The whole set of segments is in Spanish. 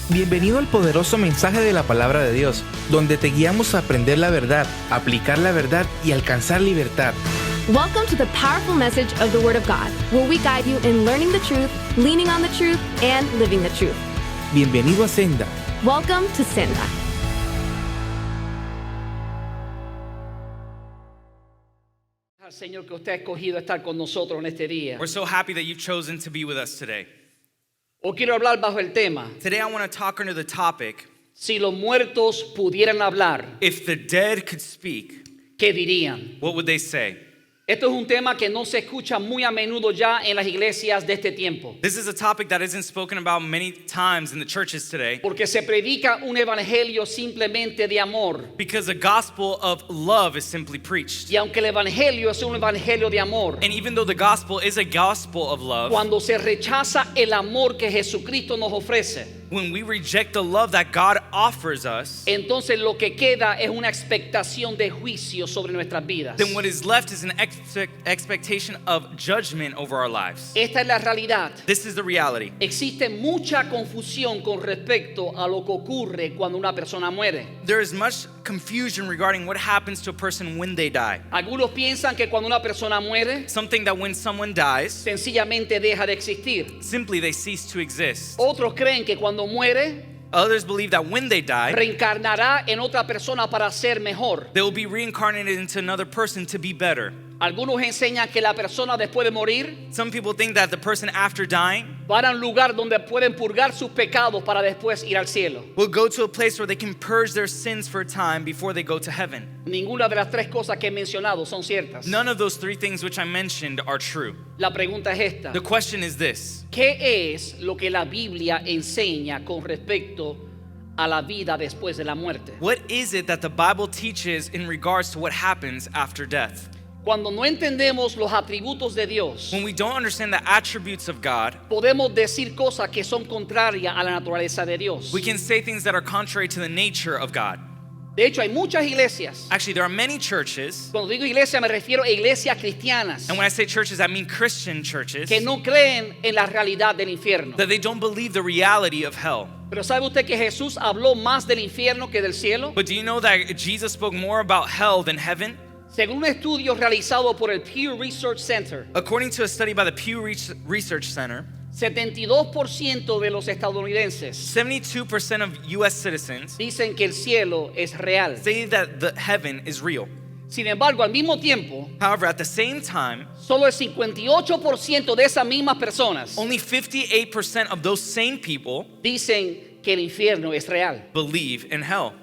Bienvenido al poderoso mensaje de la palabra de Dios, donde te guiamos a aprender la verdad, aplicar la verdad y alcanzar libertad. Welcome to the powerful message of the Word of God, where we guide you in learning the truth, leaning on the truth, and living the truth. Bienvenido a Senda. Welcome to Senda. Al Señor que usted ha escogido estar con nosotros en este día. We're so happy that you've chosen to be with us today. Hoy quiero hablar bajo el tema, Today I want to talk under the topic, si los muertos pudieran hablar, if the dead could speak, ¿qué dirían? what would they say? Esto es un tema que no se escucha muy a menudo ya en las iglesias de este tiempo, This is a topic that isn't spoken about many times in the churches today porque se predica un evangelio simplemente de amor. because the gospel of love is simply preached. Y aunque el evangelio es un evangelio de amor, And even though the gospel is a gospel of love, cuando se rechaza el amor que Jesucristo nos ofrece, when we reject the love that God offers us, entonces lo que queda es una expectación de juicio sobre nuestras vidas. then what is left is an expectation of judgment over our lives. Esta es la realidad. This is the reality. Existe mucha confusión con respecto a lo que ocurre cuando una persona muere. There is much confusion regarding what happens to a person when they die. Algunos piensan que cuando una persona muere, Something that when someone dies, sencillamente deja de existir. simply they cease to exist. Otros creen que cuando muere, Others believe that when they die, reencarnará en otra persona para ser mejor. they will be reincarnated into another person to be better. Algunos enseñan que la persona después de morir Some people think that the person after dying va a un lugar donde pueden purgar sus pecados para después ir al cielo. will go to a place where they can purge their sins for a time before they go to heaven. Ninguna de las tres cosas que he mencionado son ciertas. None of those three things which I mentioned are true. La pregunta es esta. The question is this: ¿Qué es lo que la Biblia enseña con respecto a la vida después de la muerte? what is it that the Bible teaches in regards to what happens after death? Cuando no entendemos los atributos de Dios, When we don't understand the attributes of God, podemos decir cosas que son contrarias a la naturaleza de Dios. we can say things that are contrary to the nature of God. De hecho, hay muchas iglesias. Actually, there are many churches, Cuando digo iglesia me refiero a iglesias cristianas and when I say churches, I mean Christian churches, que no creen en la realidad del infierno. that they don't believe the reality of hell. Pero ¿sabe usted que Jesús habló más del infierno que del cielo? But do you know that Jesus spoke more about hell than heaven? Según un estudio realizado por el Pew Research Center, According to a study by the Pew Research Center, 72% de los estadounidenses 72% of U.S. citizens dicen que el cielo es real. say that the heaven is real. Sin embargo, al mismo tiempo, However, at the same time, solo el 58% de esas mismas personas only 58% of those same people dicen que el infierno es real. believe in hell.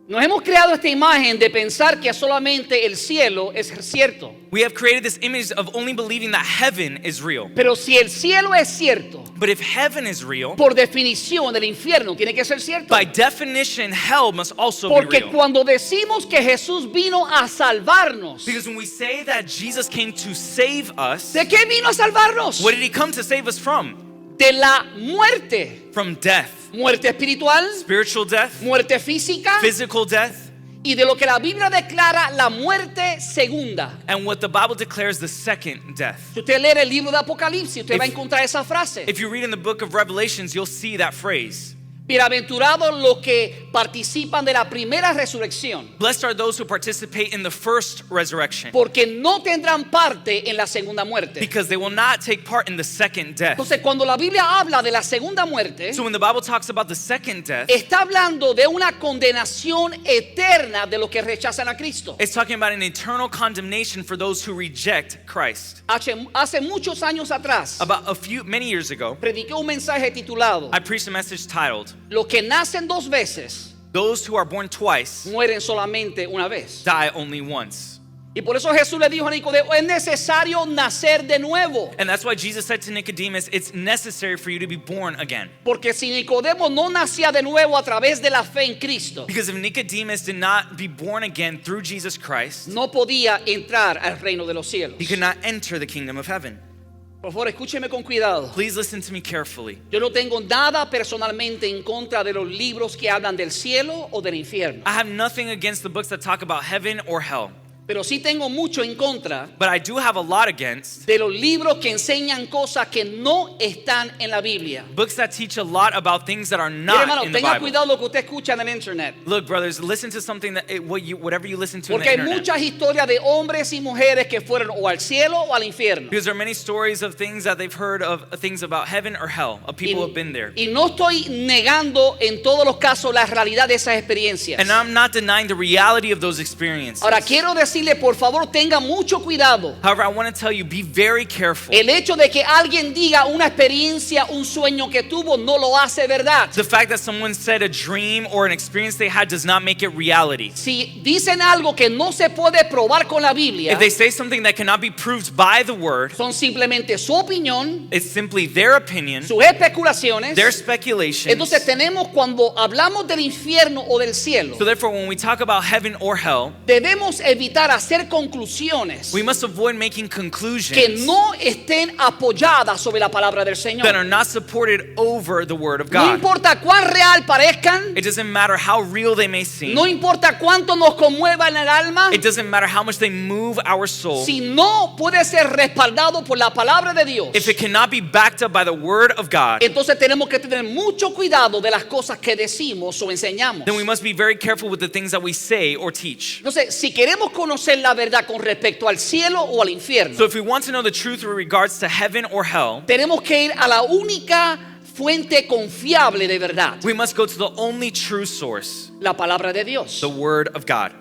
Nos hemos creado esta imagen de pensar que solamente el cielo es cierto. We have created this image of only believing that heaven is real. Pero si el cielo es cierto, But if heaven is real, por definición el infierno tiene que ser cierto. by definition, hell must also be Porque real. cuando decimos que Jesús vino a salvarnos, Because when we say that Jesus came to save us, ¿de qué vino a salvarnos? what did he come to save us from? De la muerte. From death. Muerte espiritual, Spiritual death, muerte física physical death, y de lo que la Biblia declara la muerte segunda. and what the Bible declares the second death. Si usted lee el libro de Apocalipsis, usted If- va a encontrar esa frase. If you read in the book of Revelations, you'll see that phrase. Bienaventurados los que participan de la primera resurrección, Blessed are those who participate in the first resurrection, porque no tendrán parte en la segunda muerte. because they will not take part in the second death. Entonces, cuando la Biblia habla de la segunda muerte, So when the Bible talks about the second death, está hablando de una condenación eterna de los que rechazan a Cristo. it's talking about an eternal condemnation for those who reject Christ. Hace muchos años atrás, About many years ago, prediqué un mensaje titulado I preached a message titled, Los que nacen dos veces "Those who are born twice mueren solamente una vez. die only once." Y por eso Jesús le dijo a Nicodemo, es necesario nacer de nuevo. And that's why Jesus said to Nicodemus, it's necessary for you to be born again. Porque si Nicodemo no nacía de nuevo a través de la fe en Cristo, Because if Nicodemus did not be born again through Jesus Christ, no podía entrar al reino de los cielos. he could not enter the kingdom of heaven. Por favor, escúcheme con cuidado. Please listen to me carefully. Yo no tengo nada personalmente en contra de los libros que hablan del cielo o del infierno. I have nothing against the books that talk about heaven or hell. Pero sí tengo mucho en contra But I do have a lot against de los libros que enseñan cosas que no están en la Biblia. books that teach a lot about things that are Mire, not hermano, in the tenga Bible. cuidado lo que usted escucha en el internet. Look, brothers, listen to something that whatever you listen to Porque in hay the internet. muchas historias de hombres y mujeres que fueron o al cielo o al infierno. Because there are many stories of things that they've heard of things about heaven or hell, of people who have been there. Y no estoy negando en todos los casos la realidad de esas experiencias. And I'm not denying the reality of those experiences. Ahora quiero decirle, por favor, tenga mucho cuidado. However, I want to tell you, be very careful. El hecho de que alguien diga una experiencia, un sueño que tuvo, no lo hace verdad. The fact that someone said a dream or an experience they had does not make it reality. Si dicen algo que no se puede probar con la Biblia, If they say something that cannot be proved by the word, son simplemente su opinión, it's simply their opinion, sus especulaciones. their speculations. Entonces tenemos, cuando hablamos del infierno o del cielo, So therefore, when we talk about heaven or hell, debemos evitar hacer conclusiones we must avoid making conclusions que no estén apoyadas sobre la palabra del that Señor. are not supported over the word of No God. importa cuán real parezcan, It doesn't matter how real they may seem. no importa cuánto nos conmueva en el alma, It doesn't matter how much they move our soul. si no puede ser respaldado por la palabra de Dios, If it cannot be backed up by the word of God, entonces tenemos que tener mucho cuidado de las cosas que decimos o enseñamos. then we must be very careful with the things that we say or teach. Entonces, si queremos conocer la verdad con respecto al cielo o al infierno, So if we want to know the truth with regards to heaven or hell, tenemos que ir a la única fuente confiable de verdad, we must go to the only true source, la palabra de Dios. the word of God.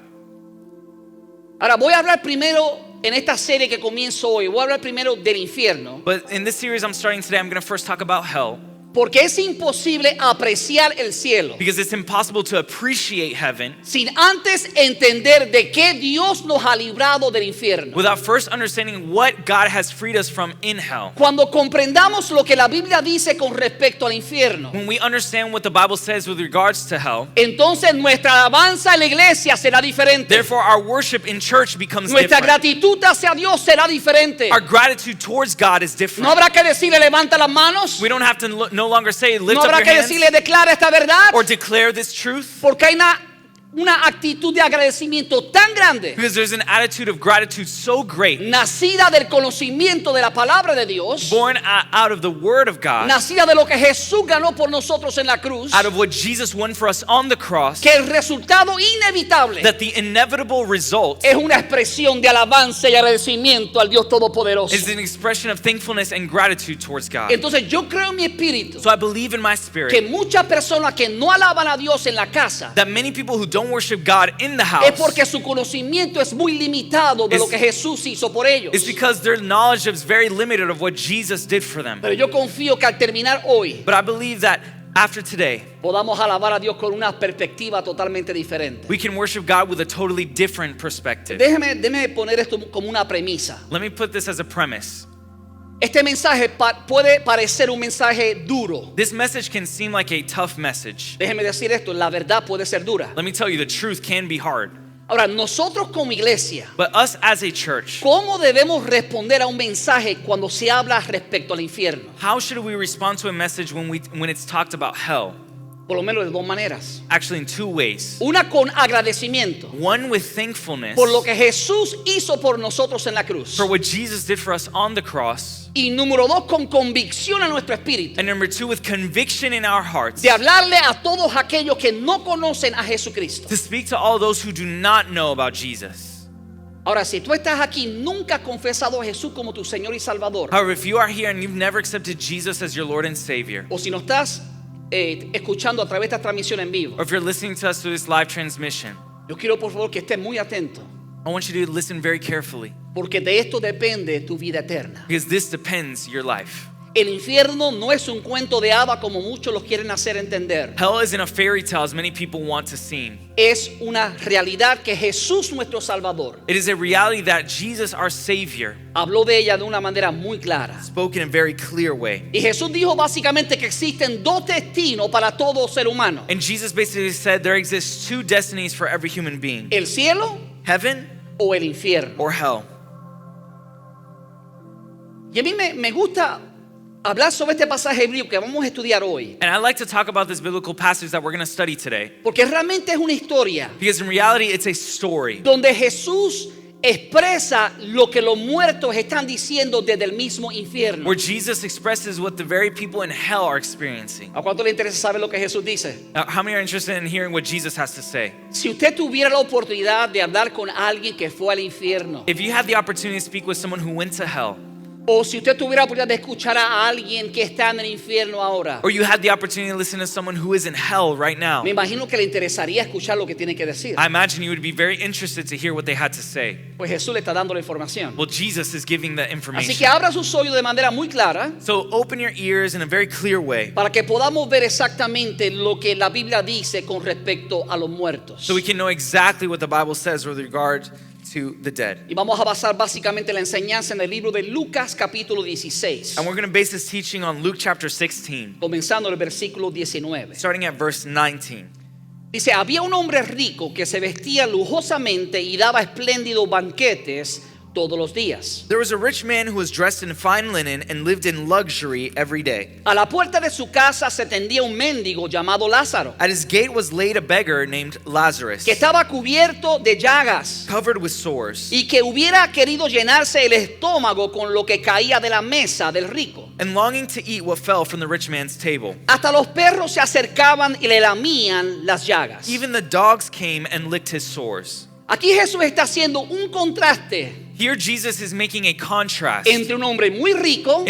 Ahora voy a hablar primero en esta serie que comienzo hoy, voy a hablar primero del infierno, But in this series I'm starting today, I'm going to first talk about hell porque es imposible apreciar el cielo because it's impossible to appreciate heaven sin antes entender de qué Dios nos ha librado del infierno. without first understanding what God has freed us from in hell. Cuando comprendamos lo que la Biblia dice con respecto al infierno, When we understand what the Bible says with regards to hell, entonces nuestra alabanza en la iglesia será diferente. therefore our worship in church becomes Nuestra different. gratitud hacia Dios será diferente. Our gratitude towards God is No different. habrá que decirle levanta las manos, We don't have to no longer say lift no up habrá your que hands decirle declara esta verdad, or declare this truth, porque hay una actitud de agradecimiento tan grande, because there's an attitude of gratitude so great, nacida del conocimiento de la palabra de Dios, born out of the word of God, nacida de lo que Jesús ganó por nosotros en la cruz, out of what Jesus won for us on the cross, que el resultado inevitable that the inevitable result es una expresión de alabanza y agradecimiento al Dios Todopoderoso. is an expression of thankfulness and gratitude towards God. Entonces yo creo en mi espíritu So I believe in my que spirit muchas personas que no alaban a Dios en la casa that many people who don't worship God in the es house porque su conocimiento es muy limitado de lo que Jesús hizo por ellos. is because their knowledge is very limited of what Jesus did for them. Pero yo confío que al terminar hoy But I believe that after today, podamos alabar a Dios con una perspectiva totalmente diferente. we can worship God with a totally different perspective. Déjeme poner esto como una premisa. Let me put this as a premise. Este mensaje puede parecer un mensaje duro. This message can seem like a tough message. Déjeme decir esto, la verdad puede ser dura. Let me tell you, the truth can be hard. Ahora, nosotros como iglesia, But us as a church, ¿cómo debemos responder a un mensaje cuando se habla respecto al infierno? how should we respond to a message when it's talked about hell? Por lo menos de dos maneras. Actually, in two ways. Una con agradecimiento One with thankfulness por lo que Jesús hizo por nosotros en la cruz. for what Jesus did for us on the cross. Y número dos, con convicción a nuestro espíritu. And number two, with conviction in our hearts De hablarle a todos aquellos que no conocen a Jesucristo. to speak to all those who do not know about Jesus. Ahora, si tú estás aquí, nunca has confesado a Jesús como tu Señor y Salvador. However, if you are here and you've never accepted Jesus as your Lord and Savior, O si no estás escuchando a través de esta transmisión en vivo, or if you're listening to us through this live transmission, yo quiero por favor que estés muy atento, I want you to listen very carefully porque de esto depende tu vida eterna. because this depends your life. El infierno no es un cuento de hada como muchos los quieren hacer entender. Hell isn't a fairy tale as many people want to seem. Es una realidad que Jesús, nuestro Salvador, It is a reality that Jesus, our Savior, habló de ella de una manera muy clara. spoke in a very clear way. Y Jesús dijo básicamente que existen dos destinos para todo ser humano: And Jesus basically said there exists two destinies for every human being: el cielo heaven o el infierno. or hell. Y a mí me gusta hablar sobre este pasaje bíblico que vamos a estudiar hoy, And I'd like to talk about this biblical passage that we're going to study today porque realmente es una historia because in reality it's a story donde Jesús expresa lo que los muertos están diciendo desde el mismo infierno. where Jesus expresses what the very people in hell are experiencing. ¿A cuánto le interesa saber lo que Jesús dice? Now, how many are interested in hearing what Jesus has to say? Si usted tuviera la oportunidad de hablar con alguien que fue al infierno, If you had the opportunity to speak with someone who went to hell, o si usted tuviera la oportunidad de escuchar a alguien que está en el infierno ahora, or you had the opportunity to listen to someone who is in hell right now, me imagino que le interesaría escuchar lo que tiene que decir. I imagine you would be very interested to hear what they had to say. Pues Jesús le está dando la información. Well, Jesus is giving the Así que information. abra sus oídos de manera muy clara So open your ears in a very clear way para que podamos ver exactamente lo que la Biblia dice con respecto a los muertos. so we can know exactly what the Bible says with regard to the dead. Y vamos a basar básicamente la enseñanza en el libro de Lucas capítulo 16, And we're going to base this teaching on Luke chapter 16, comenzando el versículo 19. starting at verse 19. Dice, había un hombre rico que se vestía lujosamente y daba espléndidos banquetes todos los días. There was a rich man who was dressed in fine linen and lived in luxury every day. A la puerta de su casa se tendía un mendigo llamado Lázaro, At his gate was laid a beggar named Lazarus, que estaba cubierto de llagas covered with sores, y que hubiera querido llenarse el estómago con lo que caía de la mesa del rico. and longing to eat what fell from the rich man's table. Hasta los perros se acercaban y le lamían las llagas. Even the dogs came and licked his sores. Aquí Jesús está haciendo un contraste Here Jesus is making a contrast entre un hombre muy rico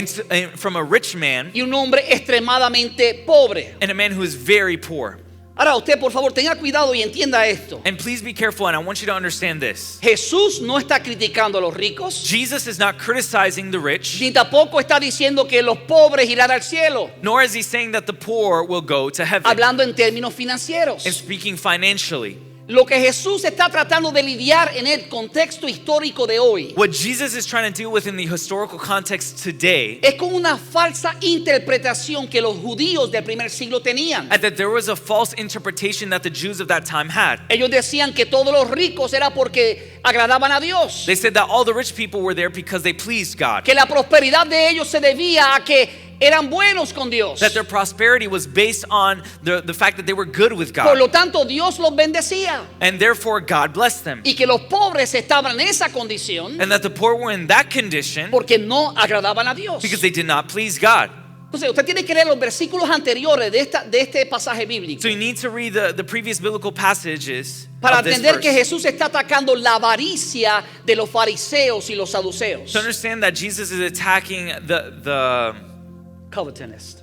from a rich man y un hombre extremadamente pobre. and a man who is very poor. Ahora usted por favor tenga cuidado y entienda esto. And please be careful, and I want you to understand this. Jesús no está criticando a los ricos, Jesus is not criticizing the rich, ni tampoco está diciendo que los pobres irán al cielo, nor is he saying that the poor will go to heaven. hablando en términos financieros. And speaking financially, Lo que Jesús está tratando de lidiar en el contexto histórico de hoy what Jesus is trying to deal with in the historical context today, es con una falsa interpretación que los judíos del primer siglo tenían. that there was a false interpretation that the Jews of that time had. Ellos decían que todos los ricos era porque agradaban a Dios, They said that all the rich people were there because they pleased God, que la prosperidad de ellos se debía a que eran buenos con Dios. that their prosperity was based on the fact that they were good with Por God, lo tanto, Dios los bendecía and therefore God blessed them, y que los pobres estaban en esa condición and that the poor were in that condition porque no agradaban a Dios. because they did not please God. Entonces, usted tiene que leer los versículos anteriores de este pasaje bíblico So you need to read the previous biblical passages para of this entender que verse Jesús está atacando la avaricia de los fariseos y los saduceos. to understand that Jesus is attacking the Covetousness.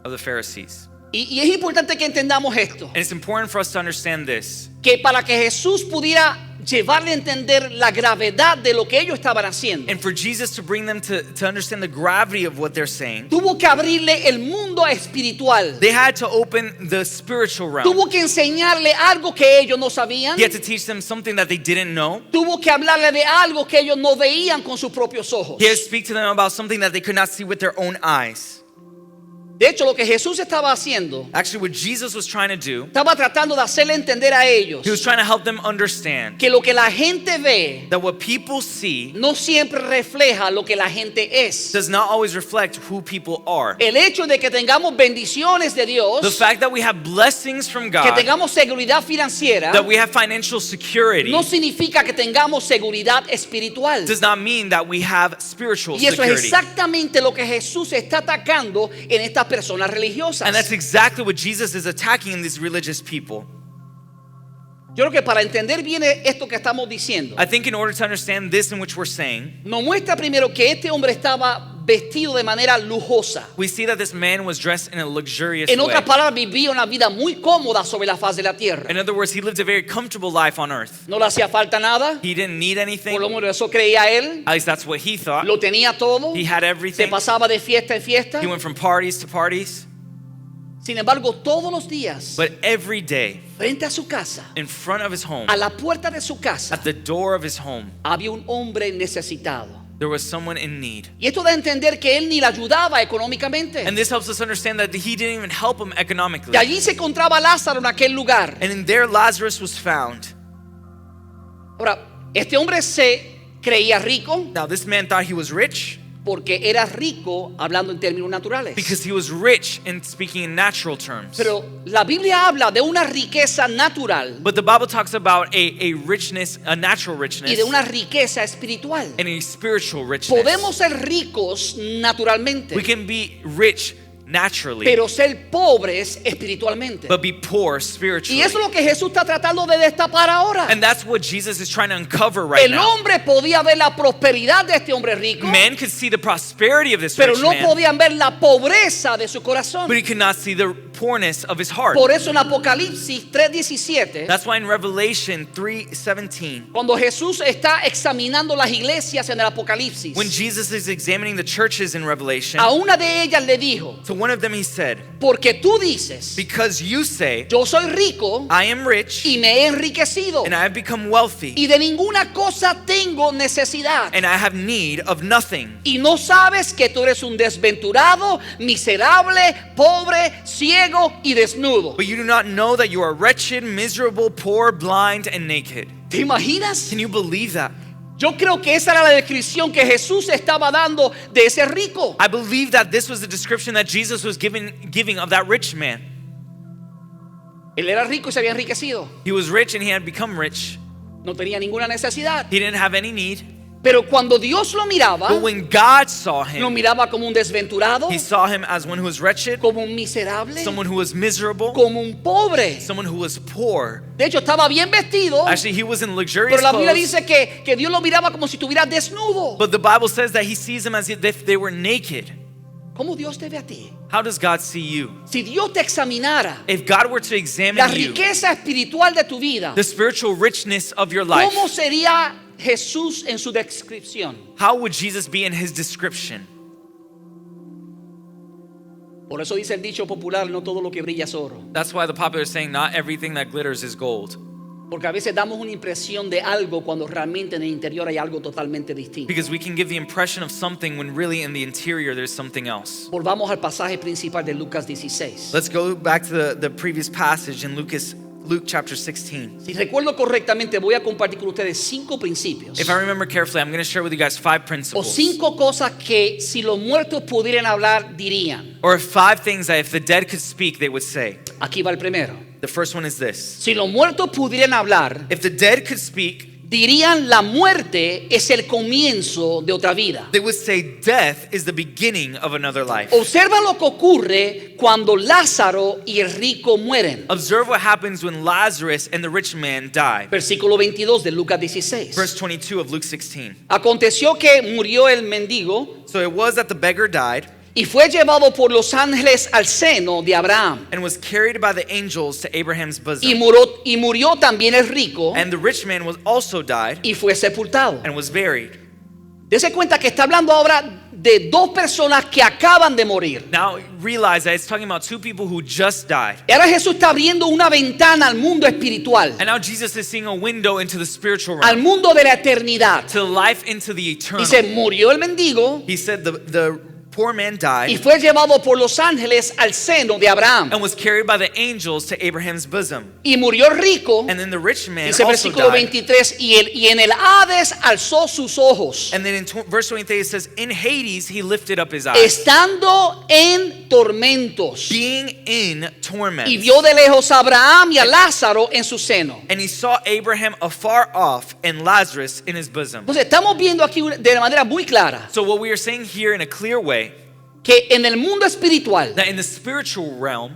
of the Pharisees. Y es importante que entendamos esto, And it's important for us to understand this, que para que Jesús pudiera llevarle a entender la gravedad de lo que ellos estaban haciendo, and for Jesus to bring them to understand the gravity of what they're saying. tuvo que abrirle el mundo espiritual. They had to open the spiritual realm. Tuvo que enseñarle algo que ellos no sabían. He had to teach them something that they didn't know. Tuvo que hablarle de algo que ellos no veían con sus propios ojos. He had to speak to them about something that they could not see with their own eyes. De hecho, lo que Jesús estaba haciendo, Actually, what Jesus was trying to do, estaba tratando de hacerle entender a ellos he was trying to help them understand que lo que la gente ve that what people see no siempre refleja lo que la gente es. does not always reflect who people are. El hecho de que tengamos bendiciones de The Dios, fact that we have blessings from que God, tengamos seguridad financiera, that we have financial security, no significa que tengamos seguridad espiritual. does not mean that we have spiritual Y eso es security. exactamente lo que Jesús está atacando en estas personas religiosas. And that's exactly what Jesus is attacking in these religious people. Yo creo que para entender bien esto que estamos diciendo, I think in order to understand this in which we're saying, nos muestra primero que este hombre estaba vestido de manera lujosa. we see that this man was dressed in a luxurious En way. otras palabras, vivía una vida muy cómoda sobre la faz de la tierra. In other words, he lived a very comfortable life on earth. No le hacía falta nada, He didn't need anything. por lo menos eso creía él. At least that's what he thought. Lo tenía todo, He had se everything. pasaba de fiesta en fiesta. He went from parties to parties. Sin embargo, todos los días, But every day, frente a su casa, in front of his home, a la puerta de su casa, at the door of his home, había un hombre necesitado. there was someone in need. Y esto da a entender que él ni la ayudaba económicamente. And this helps us understand that he didn't even help him economically. Y allí se encontraba Lázaro en aquel lugar. And in there, Lazarus was found. Ahora, este hombre se creía rico, Now, this man thought he was rich, porque era rico hablando en términos naturales. Because he was rich in speaking in natural terms. Pero la Biblia habla de una riqueza natural But the Bible talks about a richness, a natural richness, y de una riqueza espiritual. and a spiritual richness. Podemos ser ricos naturalmente, We can be rich naturally, pero ser pobres espiritualmente. but be poor Y spiritually. eso es lo que Jesús está tratando de destapar ahora. And that's what Jesus is trying to uncover right El now. hombre podía ver la prosperidad de este hombre rico, Man could see the prosperity of this pero rich no man, podían ver la pobreza de su corazón. but he could not see the poorness of his heart. Por eso en Apocalipsis 3:17, That's why in Revelation 3:17, cuando Jesús está examinando las iglesias en el Apocalipsis, when Jesus is examining the churches in Revelation, a una de ellas le dijo, to one of them he said, porque tú dices, because you say, yo soy rico I am rich y me he enriquecido and I have become wealthy y de ninguna cosa tengo necesidad. and I have need of nothing. Y no sabes que tú eres un desventurado, miserable, pobre, ciego y desnudo. But you do not know that you are wretched, miserable, poor, blind, and naked. ¿Te imaginas? Can you believe that? Yo creo que esa era la descripción que Jesús estaba dando de ese rico. I believe that this was the description that Jesus was giving of that rich man. Él era rico y se había enriquecido. He was rich and he had become rich. No tenía ninguna necesidad. He didn't have any need. Pero cuando Dios lo miraba, But when God saw lo him, miraba como un desventurado, he saw him as one who was wretched, como un miserable, someone who was miserable, como un pobre. someone who was poor. De hecho, estaba bien vestido, Actually, he was in luxurious pero la Biblia clothes. dice que Dios lo miraba como si estuviera desnudo. But the Bible says that he sees them as if they were naked. ¿Cómo Dios te ve a ti? How does God see you? Si Dios te examinara If God were to la examine you, riqueza espiritual de tu vida, the spiritual richness of your life, ¿cómo sería Jesús en su descripción? how would Jesus be in his description? Por eso dice el dicho popular, no todo lo que brilla es oro. That's why the popular saying, not everything that glitters is gold. Porque a veces damos una impresión de algo cuando realmente en el interior hay algo totalmente distinto. Because we can give the impression of something when really in the interior there's something else. Volvamos al pasaje principal de Lucas 16. Let's go back to the previous passage in Luke chapter 16. Si recuerdo correctamente, voy a compartir con ustedes 5 principios If I remember carefully, I'm going to share with you guys 5 o principles. 5 cosas que si los muertos pudieran hablar dirían. Or 5 things that if the dead could speak, they would say. Aquí va el primero. The first one is this. Si los muertos pudieran hablar, If the dead could speak, dirían la muerte es el comienzo de otra vida. they would say death is the beginning of another life. Observa lo que ocurre cuando Lázaro y el rico mueren. Observe what happens when Lazarus and the rich man die. Versículo 22 de Lucas 16. Verse 22 of Luke 16. Aconteció que murió el mendigo So it was that the beggar died y fue llevado por los ángeles al seno de Abraham. and was carried by the angels to Abraham's bosom. Y murió también el rico And the rich man was also died y fue sepultado. and was buried. Dese cuenta que está hablando ahora de 2 personas que acaban de morir. Now realize that it's talking about 2 people who just died. Y ahora Jesús está abriendo una ventana al mundo espiritual, And now Jesus is seeing a window into the spiritual al realm, mundo de la eternidad. to life into the eternal. Dice, murió el mendigo He said the poor man y died fue llevado por los ángeles al seno de Abraham. and was carried by the angels to Abraham's bosom. Y murió el rico, And then the rich man dice also versículo died. 23, y en el Hades alzó sus ojos, And then in verse 23 it says, in Hades he lifted up his eyes, estando en tormentos, being in torment. y vio de lejos a Abraham y a Lázaro en su seno. And he saw Abraham afar off and Lazarus in his bosom. Entonces estamos viendo aquí de manera muy clara So what we are saying here in a clear way, que en el mundo espiritual that in the spiritual realm,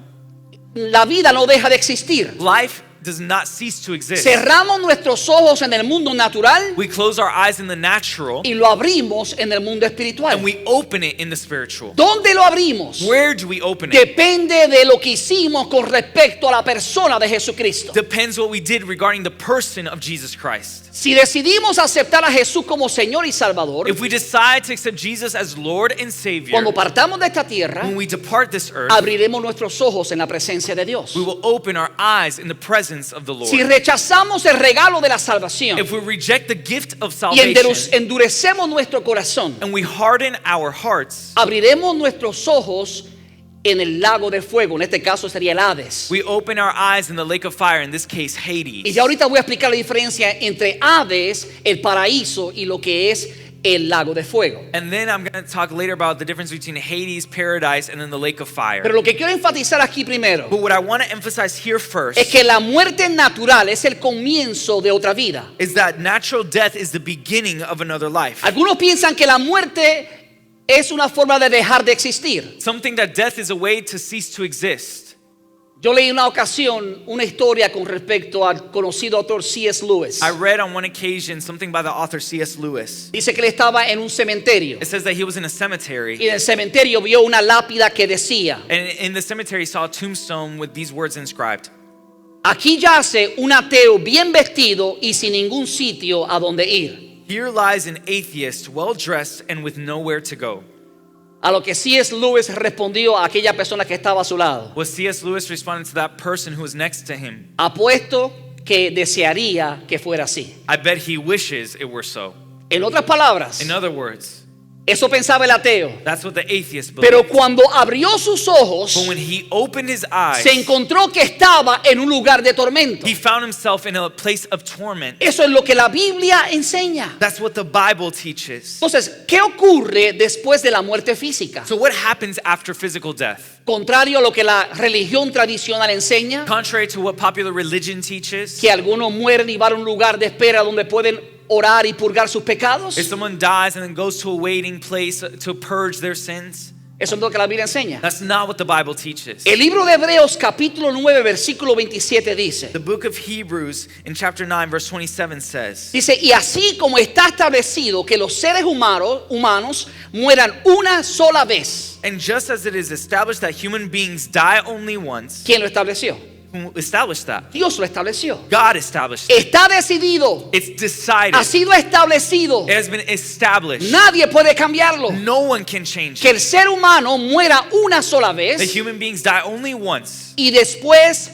la vida no deja de existir. life does not cease to exist. Cerramos nuestros ojos en el mundo natural We close our eyes in the natural y lo abrimos en el mundo espiritual. and we open it in the spiritual. ¿Dónde lo abrimos? Where do we open it? Depende de lo que hicimos con respecto a la persona de Jesucristo. Depends what we did regarding the person of Jesus Christ. Si decidimos aceptar a Jesús como Señor y Salvador, If we decide to accept Jesus as Lord and Savior, cuando partamos de esta tierra, when we depart this earth, abriremos nuestros ojos en la presencia de Dios. we will open our eyes in the presence of the Lord. Si rechazamos el regalo de la salvación If we reject the gift of y salvation endurecemos nuestro corazón, and we harden our hearts, abriremos nuestros ojos en el lago de fuego. En este caso sería el Hades. we open our eyes in the lake of fire, in this case Y Hades. ya ahorita voy a explicar la diferencia entre Hades, el paraíso, y lo que es el lago de fuego. And then I'm going to talk later about the difference between Hades, paradise, and then the lake of fire. Pero lo que quiero enfatizar aquí primero But what I want to emphasize here first es que la muerte natural es el comienzo de otra vida. is that natural death is the beginning of another life. Algunos piensan que la muerte es una forma de dejar de existir. Something that death is a way to cease to exist. Yo leí una ocasión una historia con respecto al conocido autor C.S. Lewis. I read on one occasion something by the author C.S. Lewis. Dice que él estaba en un cementerio It says that he was in a y cemetery, en el cementerio vio una lápida que decía: and in the cemetery he saw a tombstone with these words inscribed. aquí yace un ateo bien vestido y sin ningún sitio a donde ir. Here lies an atheist, well dressed and with nowhere to go. A lo que C.S. Lewis respondió a aquella persona que estaba a su lado: Was C.S. Lewis responding to that person who was next to him? apuesto que desearía que fuera así. I bet he wishes it were so. En otras palabras, In other words, eso pensaba el ateo. that's what the atheist Pero believed. cuando abrió sus ojos, But when he opened his eyes, se encontró que estaba en un lugar de tormento. he found himself in a place of torment. Eso es lo que la Biblia enseña. That's what the Bible teaches. Entonces, ¿qué ocurre después de la muerte física? So what happens after physical death? Contrario a lo que la religión tradicional enseña, Contrary to what popular religion teaches, que algunos mueren y van a un lugar de espera donde pueden orar y purgar sus pecados. if someone dies and then goes to a waiting place to purge their sins, Eso es lo que la Biblia enseña. that's not what the Bible teaches. El libro de Hebreos capítulo 9 versículo 27 dice: The book of Hebrews in chapter 9 verse 27 says, dice, y así como está establecido que los seres humanos mueran una sola vez. and just as it is established that human beings die only once, ¿Quién lo estableció? who established that? Dios lo estableció. God established it. Está decidido, It's decided. ha sido establecido. It has been established. Nadie puede cambiarlo. No one can change Que it. el ser humano muera una sola The vez human beings die only once, y después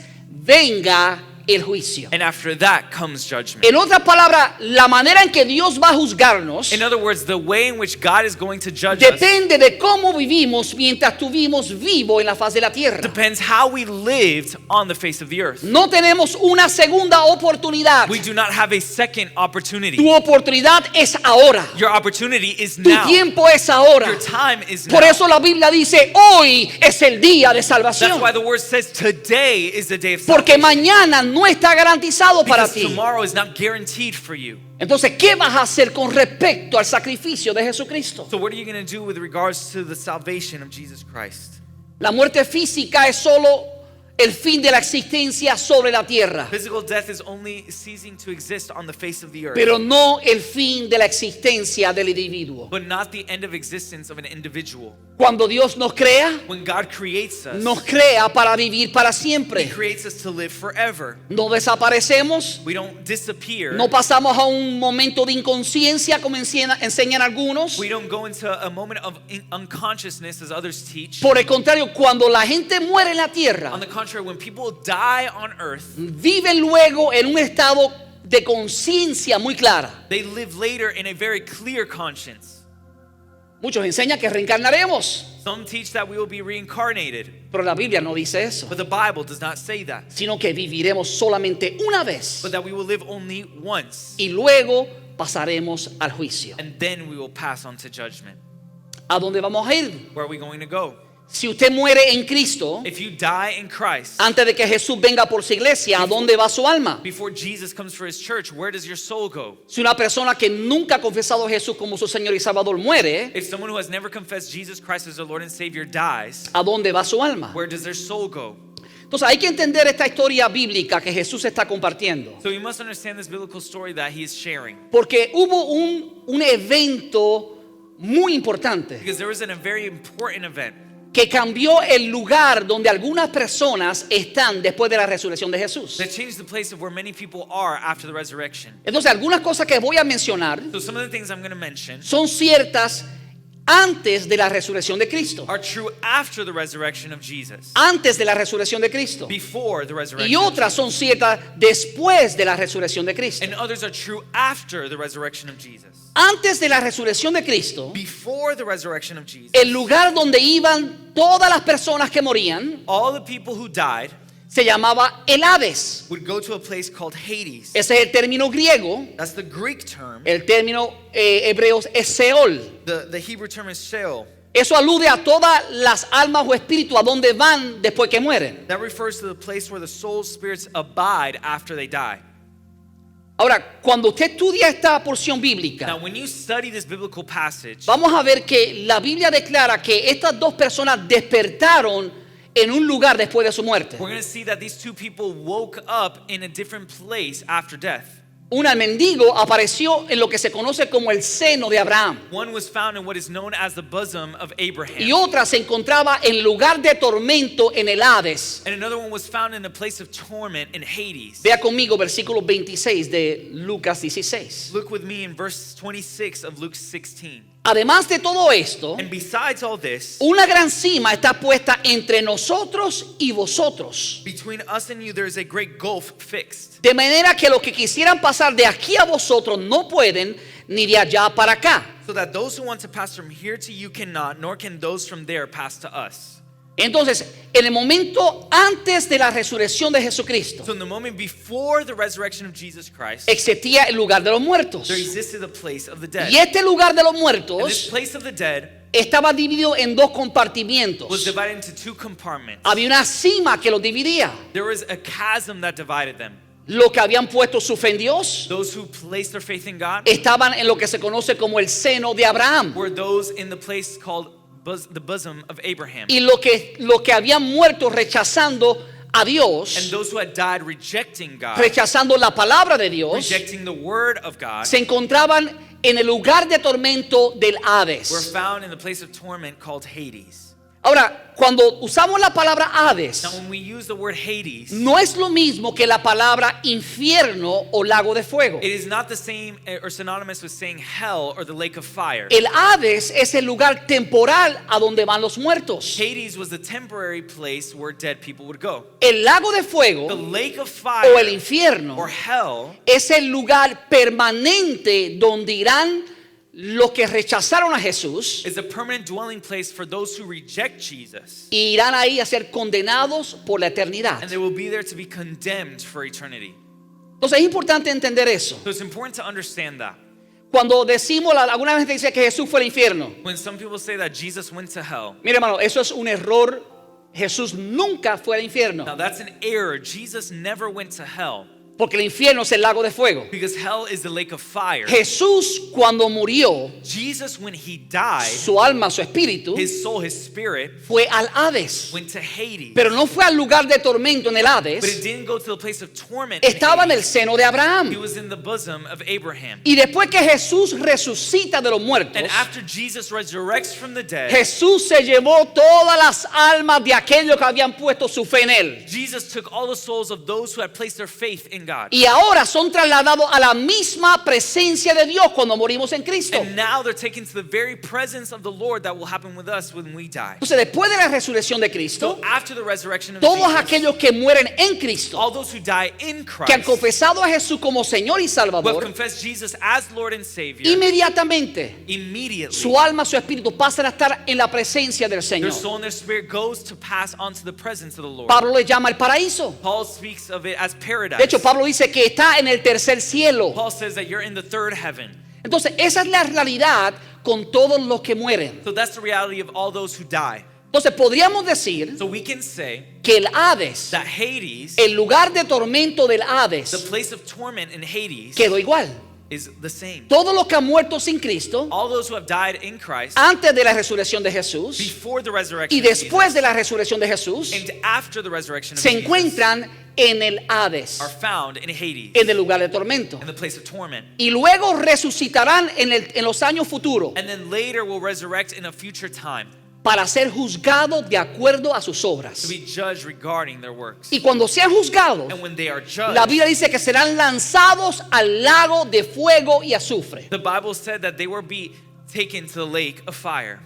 venga el juicio. and after that comes judgment. En otras palabras, la manera en que Dios va a juzgarnos In other words, the way in which God is going to judge us depende de cómo vivimos mientras estuvimos vivos en la faz de la tierra. depends how we lived on the face of the earth. No tenemos una segunda oportunidad. We do not have a second opportunity. Tu oportunidad es ahora. Your opportunity is Tu now. tiempo es ahora. Your time is Por now. eso la Biblia dice, hoy es el día de That's salvación. why the word says today is the day of Porque salvation. mañana no está garantizado para Because ti. tomorrow is not guaranteed for you. Entonces, ¿qué vas a hacer con respecto al sacrificio de Jesucristo? So what are you going to do with regards to the salvation of Jesus Christ? La muerte física es solo el fin de la existencia sobre la tierra, Physical death is only ceasing to exist on the face of the earth, pero no el fin de la existencia del individuo. but not the end of existence of an individual. Cuando Dios nos crea, When God creates us, nos crea para vivir para He siempre. creates us to live forever. No desaparecemos, We don't disappear. no pasamos a un momento de inconsciencia como enseñan algunos. We don't go into a moment of unconsciousness as others teach. Por el contrario, cuando la gente muere en la tierra, On the contrary, when people die on earth, viven luego en un estado de conciencia muy clara. they live later in a very clear conscience. Muchos enseñan que reencarnaremos, Some teach that we will be reincarnated, pero la Biblia no dice eso, but the Bible does not say that. sino que viviremos solamente una vez But that we will live only once, y luego pasaremos al juicio. and then we will pass on to judgment. ¿A dónde vamos a ir? Where are we going to go? Si usted muere en Cristo, If you die in Christ, antes de que Jesús venga por su iglesia, ¿a dónde va su alma? before Jesus comes for His church, where does your soul go? Si una persona que nunca ha confesado a Jesús como su Señor y Salvador muere, If someone who has never confessed Jesus Christ as their Lord and Savior dies, ¿a dónde va su alma? where does their soul go? Entonces hay que entender esta historia bíblica que Jesús está compartiendo. So you must understand this biblical story that He is sharing. Porque hubo un evento muy importante Because there was a very important event que cambió el lugar donde algunas personas están después de la resurrección de Jesús. that changed the place of where many people are after the resurrection. Entonces algunas cosas que voy a mencionar So some of the things I'm going to mention son ciertas antes de la resurrección de Cristo. are true after the resurrection of Jesus, Antes de la resurrección de Cristo. before the resurrection Y of otras Jesus. son ciertas después de la resurrección de Cristo. And others are true after the resurrection of Jesus. Antes de la resurrección de Cristo, Before the resurrection of Jesus, el lugar donde iban todas las personas que morían all the people who died se llamaba el Hades. would go to a place called Hades. Ese es el término griego. That's the Greek term. El término hebreo es Seol. The Hebrew term is Sheol. Eso alude a todas las almas o espíritus a donde van después que mueren. That refers to the place where the soul's spirits abide after they die. Ahora, cuando usted estudia esta porción bíblica, Now, when you study this biblical passage, vamos a ver que la Biblia declara que estas dos personas despertaron en un lugar después de su muerte. we're going to see that these two people woke up in a different place after death. Un mendigo apareció en lo que se conoce como el seno de Abraham. One was found in what is known as the bosom of Abraham. Y otra se encontraba en lugar de tormento en el Hades. And another one was found in a place of torment in Hades. Vea conmigo versículo 26 de Lucas 16. Look with me in verse 26 of Luke 16. Además de todo esto, And besides all this, una gran cima está puesta entre nosotros y vosotros. between us and you there is a great gulf fixed, De manera que los que quisieran pasar de aquí a vosotros no pueden, ni de allá para acá. so that those who want to pass from here to you cannot, nor can those from there pass to us. Entonces, en el momento antes de la resurrección de Jesucristo, So in the moment before the resurrection of Jesus Christ, existía el lugar de los muertos. there existed a place of the dead. Y este lugar de los And this muertos place of the dead estaba dividido en dos was compartimientos. divided into two compartments. Había una cima que los dividía. There was a chasm that divided them. Los que habían puesto su fe en Dios Those who placed their faith in God estaban en lo que se conoce como el seno de Abraham. were those in the place called the bosom of Abraham. Y los que habían muerto rechazando a And Dios, those who had died rejecting God, rechazando la palabra de Dios, rejecting the word of God, se encontraban en el lugar de tormento del were Hades. found in the place of torment called Hades. Ahora, cuando usamos la palabra Hades, Now when we use the word Hades, no es lo mismo que la palabra infierno o lago de fuego. it is not the same or synonymous with saying hell or the lake of fire. El Hades es el lugar temporal a donde van los muertos. Hades was the temporary place where dead people would go. El lago de The fuego lake of o el fire infierno or hell es el lugar permanente donde irán los que rechazaron a Jesús is a permanent dwelling place for those who reject Jesus. y irán ahí a ser condenados por la eternidad. And they will be there to be condemned for eternity. Entonces es importante entender eso. So it's important to understand that. Cuando decimos, alguna vez dice que Jesús fue al infierno. When some people say that Jesus went to hell, Mire hermano, eso es un error. Jesús nunca fue al infierno. now that's an error. Jesus never went to hell Porque el infierno es el lago de fuego. because hell is the lake of fire. Jesús cuando murió, Jesus, when he died, su alma, su espíritu, his soul, his spirit fue al Hades. went to Hades. Pero no fue al lugar de tormento en el But it Hades. didn't go to the place of torment. in Estaba en el Hades. seno de He Abraham. was in the bosom of Abraham. Y después que Jesús resucita de los muertos, And after Jesus resurrects from the dead, Jesús se llevó todas las almas de aquellos que habían puesto su fe en él. Jesus took all the souls of those who had placed their faith in God. Y ahora son trasladados a la misma presencia de Dios cuando morimos en Cristo. And now they're taken to the very presence of the Lord that will happen with us when we die. Entonces, después de la resurrección de Cristo, So after the resurrection of todos Jesus, aquellos que mueren en Cristo, all those who die in que han Christ, confesado a Jesús como Señor y who have Salvador, confessed Jesus as Lord and Savior, inmediatamente immediately su alma, su espíritu pasan a estar en la presencia del their Señor. soul and their spirit goes to pass on to the presence of the Lord. Pablo le llama el paraíso. Paul speaks of it as paradise. De hecho, Pablo dice que está en el tercer cielo. Paul says that you're in the third heaven. Entonces, esa es la realidad con todos los que mueren. So that's the reality of all those who die. Entonces, podríamos decir So we can say que el Hades, that Hades, el lugar de tormento del the Hades, place of torment in Hades, quedó igual. is the same. Todos los que han muerto sin Cristo, All those who have died in Christ antes de la resurrección de Jesús before the resurrection y of después Jesus, de la resurrección de Jesús, and after the resurrection of se Jesus, encuentran en el Hades, are found in Hades, en el lugar de tormento. in the place of torment. Y luego resucitarán en los años futuros And then later will resurrect in a future time para ser juzgados de acuerdo a sus to obras. be judged regarding their works. Y cuando sean juzgados, And when they are judged, la Biblia dice que serán lanzados al lago de fuego y azufre. the Bible said that they will be taken to the lake of fire.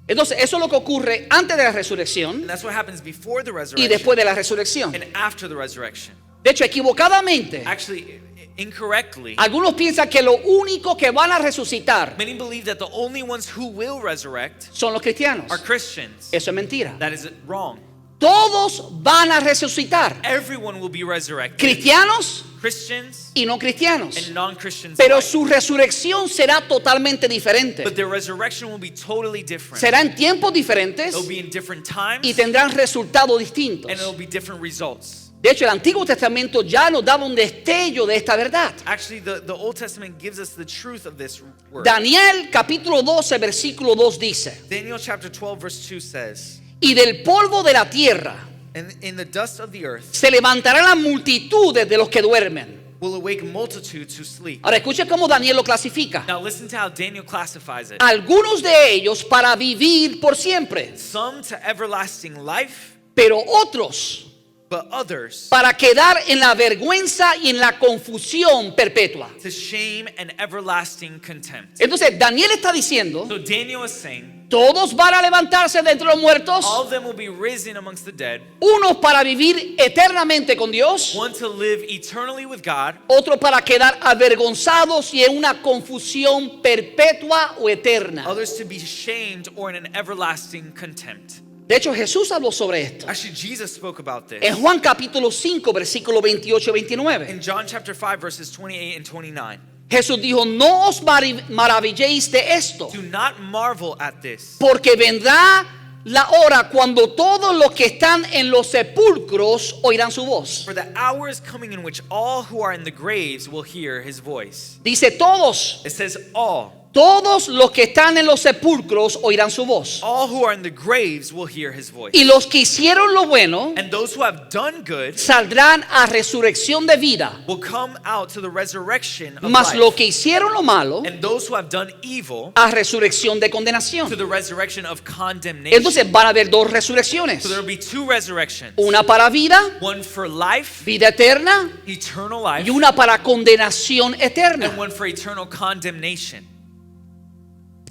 Entonces, eso es lo que ocurre antes de la resurrección And that's what happens before the y resurrection después de la resurrección. and after the resurrection. De hecho, equivocadamente, Actually, incorrectly, algunos piensan que lo único que van a resucitar many believe that the only ones who will resurrect son los cristianos. are Christians. Eso es mentira. That is wrong. Todos van a resucitar. Everyone will be resurrected. Cristianos Christians y no cristianos. and non-Christians Pero alike. su resurrección será totalmente diferente. But their resurrection will be totally different. Será en tiempos diferentes It'll be in different times y tendrán resultados distintos. and it'll be different results. De hecho, el Antiguo Testamento ya nos daba un destello de esta verdad. Actually, the Old Testament gives us the truth of this word. Daniel capítulo 12 versículo 2 dice: Daniel chapter 12 verse 2 says, y del polvo de la tierra and in the dust of the earth se levantarán las multitudes de los que duermen. will awake multitudes who sleep. Ahora escuche cómo Daniel lo clasifica. Now listen to how Daniel classifies it. Algunos de ellos para vivir por siempre, Some to everlasting life, pero otros but others para quedar en la vergüenza y en la confusión perpetua. to shame and everlasting contempt. Entonces Daniel está diciendo, So Daniel is saying, todos van a levantarse de entre los muertos, all of them will be risen amongst the dead, unos para vivir eternamente con Dios, one to live eternally with God, otros para quedar avergonzados y en una confusión perpetua o eterna. others to be shamed or in an everlasting contempt. De hecho, Jesús habló sobre esto. Actually, Jesus spoke about this. En Juan capítulo 5, versículo 28 y 29. In John chapter 5 verses 28 and 29. Jesús dijo, no os maravilléis de esto, Do not marvel at this, porque vendrá la hora cuando todos los que están en los sepulcros oirán su voz. for the hour is coming in which all who are in the graves will hear his voice. Dice todos, It says all. todos los que están en los sepulcros oirán su voz. All who are in the graves will hear his voice. Y los que hicieron lo bueno And those who have done good saldrán a resurrección de vida, will come out to the resurrection of mas lo life. que hicieron lo malo And those who have done evil a resurrección de to condenación. the resurrection of condemnation. Entonces van a haber dos resurrecciones, So there will be two resurrections. una para vida, One for life, vida eterna, eternal life, y una para condenación and eterna. one for eternal condemnation.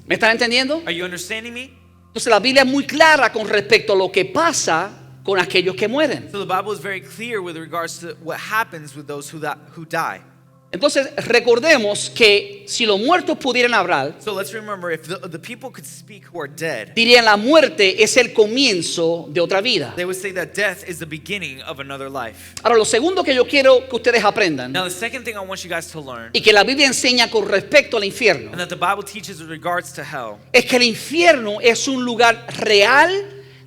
¿Me están entendiendo? Are you understanding me? Entonces la Biblia es muy clara con respecto a lo que pasa con aquellos que mueren. So the Bible is very clear with regards to what happens with those who die. Entonces recordemos que si los muertos pudieran hablar, So let's remember, if the people could speak who are dead, dirían la muerte es el comienzo de otra vida. they would say that death is the beginning of another life. Ahora lo segundo que yo quiero que ustedes aprendan Now the second thing I want you guys to learn, y que la Biblia enseña con respecto al infierno, and that the Bible teaches with regards to hell, es que el infierno es un lugar real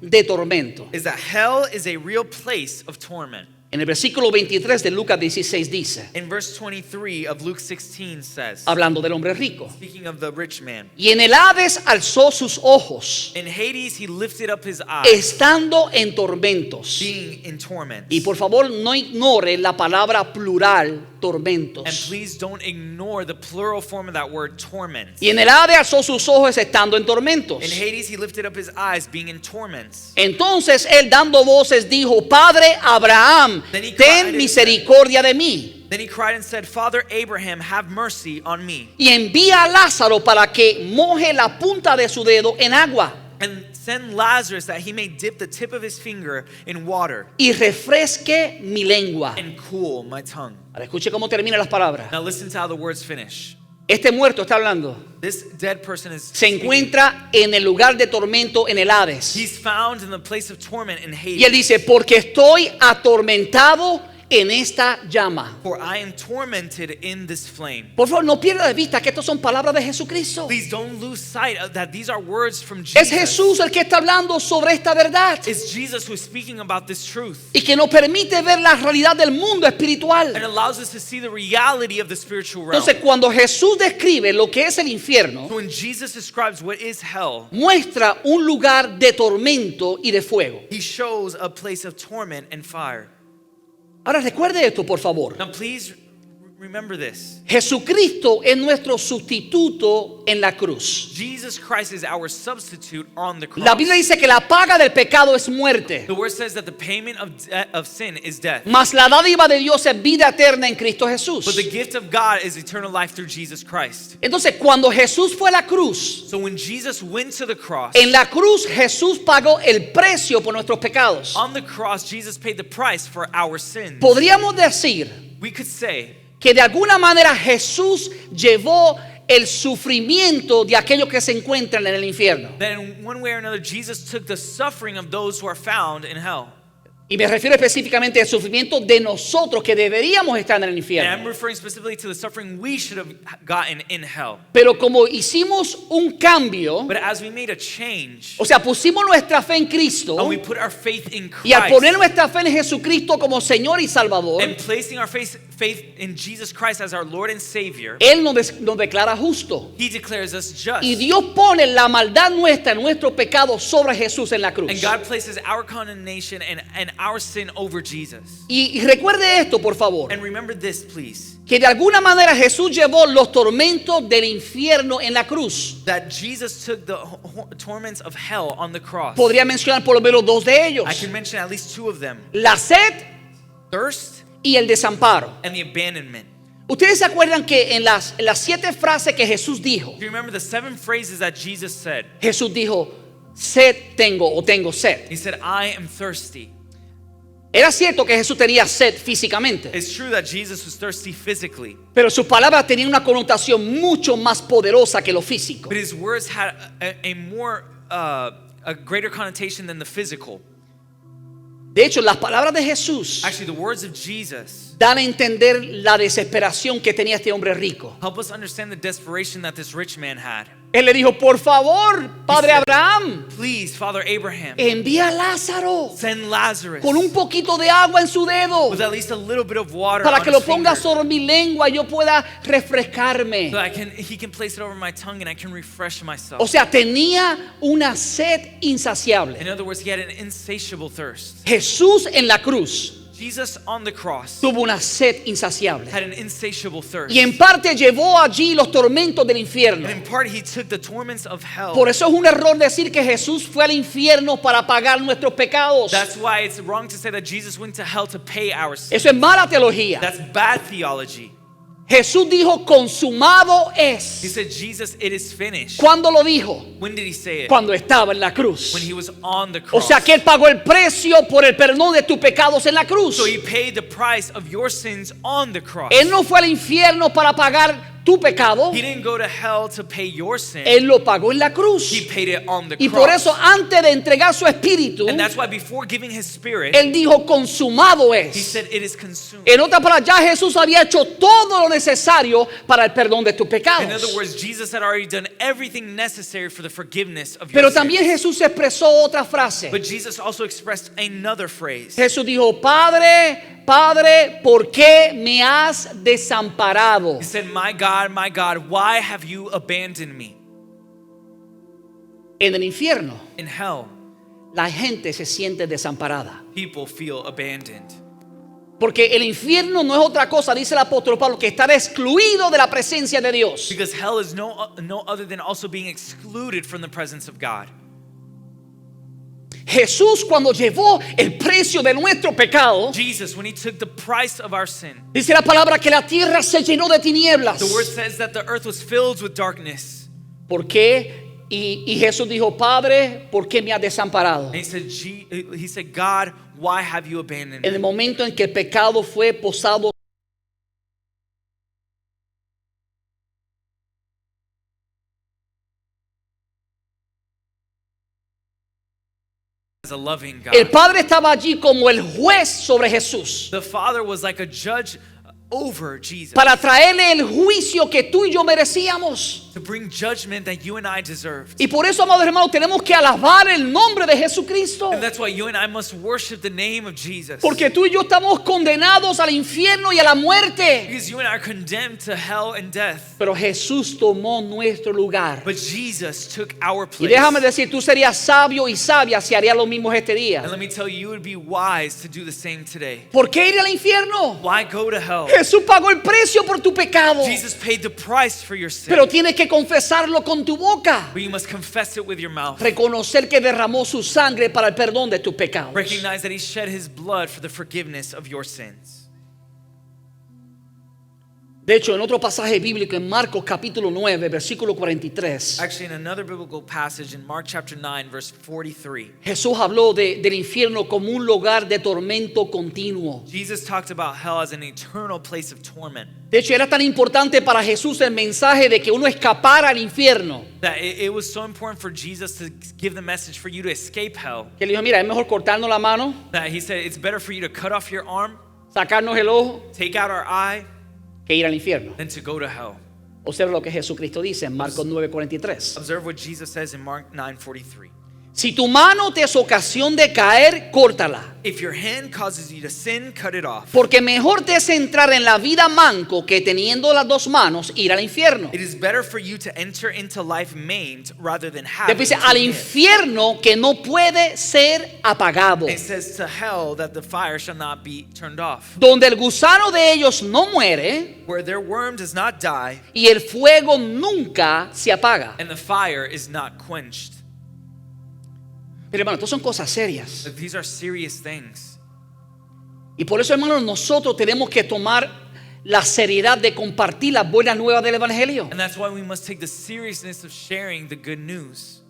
de tormento. is that hell is a real place of torment. En el versículo 23 de Lucas 16 dice, In verse 23 of Luke 16 says, hablando del hombre rico, speaking of the rich man, y en el Hades alzó sus ojos, in Hades he lifted up his eyes, estando en tormentos. being in torment. Y por favor no ignore la palabra plural, And tormentos. please don't ignore the plural form of that word, torment. Y en el Hades alzó sus ojos estando en tormentos. In Hades he lifted up his eyes, being in torments. Entonces él dando voces dijo, Padre Abraham, Then he cried ten and misericordia de mí. Then he cried and said, Father Abraham, have mercy on me, Y envía a Lázaro para que moje la punta de su dedo en agua and send Lazarus that he may dip the tip of his finger in water y refresque mi lengua. and cool my tongue. Ahora escuche cómo termina las palabras. Now listen to how the words finish. Este muerto está hablando. This dead person is Se speaking. encuentra en el lugar de tormento en el Hades. He's found in the place of torment in Y él Hades. dice, porque estoy atormentado en esta llama. For I am tormented in this flame. Por favor, no pierda de vista que estas son palabras de Jesucristo. Please don't lose sight of that these are words from Es Jesus. Jesús el que está hablando sobre esta verdad It's Jesus who is speaking about this truth y que nos permite ver la realidad del mundo espiritual. and allows us to see the reality of the spiritual realm. Entonces, cuando Jesús describe lo que es el infierno, So when Jesus describes what is hell, muestra un lugar de tormento y de fuego. he shows a place of torment and fire. Ahora recuerde esto, por favor. Now please remember this. Jesucristo es nuestro sustituto en la cruz. Jesus Christ is our substitute on the cross. La Biblia dice que la paga del pecado es muerte, The word says that the payment of sin is death. mas la dádiva de Dios es vida eterna en Cristo Jesús. But the gift of God is eternal life through Jesus Christ. Entonces, cuando Jesús fue a la cruz, So when Jesus went to the cross, en la cruz Jesús pagó el precio por nuestros pecados. on the cross, Jesus paid the price for our sins. Podríamos decir We could say que de alguna manera Jesús llevó el sufrimiento de aquellos que se encuentran en el infierno. That in one way or another, Jesus took the suffering of those who are found in hell. Y me refiero específicamente al sufrimiento de nosotros que deberíamos estar en el And I'm infierno. referring specifically to the suffering we should have gotten in hell. Pero como hicimos un cambio, But as we made a change, o sea, pusimos nuestra fe en Cristo, and we put our faith in y al poner Christ, nuestra fe en Jesucristo como Señor y Salvador, and placing our faith in Jesus Christ as our Lord and Savior, Él nos declara justo. He declares us just. Y Dios pone la maldad nuestra, nuestro pecado sobre Jesús en la cruz. And God places our condemnation and our sin over Jesus. Y recuerde esto, por favor, And remember this, please, que de alguna manera Jesús llevó los tormentos del infierno en la cruz. that Jesus took the torments of hell on the cross. Podría mencionar por lo menos dos de ellos: I can mention at least two of them: la sed thirst y el desamparo. and the abandonment. Ustedes se acuerdan que en las 7 frases que Jesús dijo, Do you remember the 7 phrases that Jesus said? Jesús dijo, sed tengo o tengo sed. He said, I am thirsty. Era cierto que Jesús tenía sed físicamente, It's true that Jesus was thirsty physically, pero sus palabras tenían una connotación mucho más poderosa que lo físico. but his words had a greater connotation than the physical. De hecho, las palabras de Jesús Actually, the words of Jesus dan a entender la desesperación que tenía este hombre rico. help us understand the desperation that this rich man had. Él le dijo, por favor, Padre Abraham, Please, Father Abraham, envía a Lázaro send Lazarus con un poquito de agua en su dedo with at least a little bit of water para on que lo his ponga finger, sobre mi lengua y yo pueda refrescarme. so he can place it over my tongue and I can refresh myself. O sea, tenía una sed insaciable. In other words, he had an insatiable thirst. Jesús en la cruz Jesus on the cross tuvo una sed insaciable. had an insatiable thirst. Y en parte llevó allí los tormentos del infierno. And in part, he took the torments of hell. Por eso es un error decir que Jesús fue al infierno para pagar nuestros pecados. That's why it's wrong to say that Jesus went to hell to pay our sins. Eso es mala teología. That's bad theology. Jesús dijo, consumado He es. said, Jesus, it is finished. ¿Cuándo lo dijo? When did he say it? Cuando estaba en la cruz. When he was on the O cross. sea que Él pagó el precio por el perdón de tus pecados en la cruz. So he paid the price of your sins on the cross. Él no fue al infierno para pagar tu pecado. He didn't go to hell to pay your sin. Él lo pagó en la He cruz. paid it on the Y cross. por eso antes de entregar su espíritu, And that's why before giving his spirit, Él dijo, consumado he es. said it is consumed. En otras palabras, ya Jesús había hecho todo lo necesario para el perdón de tus In pecados. other words, Jesus had already done everything necessary for the forgiveness of your Pero sins. también Jesús expresó otra frase. But Jesus also expressed another phrase. Jesús dijo, Padre, Padre, ¿por qué me has desamparado? He said, my God, why have you abandoned me? En el infierno, In hell, la gente se siente desamparada. people feel abandoned. Porque el infierno no es otra cosa, dice el apóstol Pablo, que estar excluido de la presencia de Dios. Because hell is no other than also being excluded from the presence of God. Jesús, cuando llevó el precio de nuestro pecado, Jesus, when he took the price of our sin, dice la palabra que la tierra se llenó de tinieblas. the word says that the earth was filled with darkness. ¿Por qué? Y Jesús dijo, Padre, ¿por qué me has desamparado? And he said, God, why have you abandoned En el me? momento en que el pecado fue posado As a loving el God. Padre estaba allí como el juez sobre Jesús The Father was like a judge over Jesus para traerle el juicio que tú y yo merecíamos. to bring judgment that you and I deserved. Y por eso, amados hermanos, tenemos que alabar el nombre de Jesucristo. And that's why you and I must worship the name of Jesus. Porque tú y yo estamos condenados al infierno y a la muerte. Because you and I are condemned to hell and death. Pero Jesús tomó nuestro lugar. But Jesus took our Y place. déjame decir, tú serías sabio y sabia si harías lo mismo este día. And let me tell you, you would be wise to do the same today. ¿Por qué ir al infierno? Why go to hell? Jesús pagó el precio por tu pecado. Jesus paid the price for your sin. Pero tienes que confesarlo con tu boca. But you must confess it with your mouth. Reconocer que derramó su sangre para el perdón de tus pecados. Recognize that he shed his blood for the forgiveness of your sins. De hecho, en otro pasaje bíblico, en Marcos capítulo 9, versículo 43, Actually, in another biblical passage in Mark chapter 9, verse 43, Jesús habló del infierno como un lugar de tormento continuo. Jesus talked about hell as an eternal place of torment. De hecho, era tan importante para Jesús el mensaje de que uno escapara al infierno, That it was so important for Jesus to give the message for you to escape hell, que le dijo, mira, es mejor cortarnos la mano, that he said it's better for you to cut off your arm, sacarnos el ojo, take out our eye, que ir al infierno. than to go to hell. Observa lo que Jesucristo dice en Marcos 9:43. Observe what Jesus says in Mark 9:43. Si tu mano te es ocasión de caer, córtala. If your hand causes you to sin, cut it off. Porque mejor te es entrar en la vida manco que teniendo las dos manos ir al infierno. It is better for you to enter into life maimed rather than Después having dice, to al live. infierno que no puede ser apagado. It says to hell that the fire shall not be turned off. Donde el gusano de ellos no muere Where their worm does not die y el fuego nunca se apaga. and the fire is not quenched. Pero hermano, estas son cosas serias. But these are serious things. Y por eso, hermanos, nosotros tenemos que tomar la seriedad de compartir las buenas nuevas del Evangelio. And that's why we must take the seriousness of sharing the good news.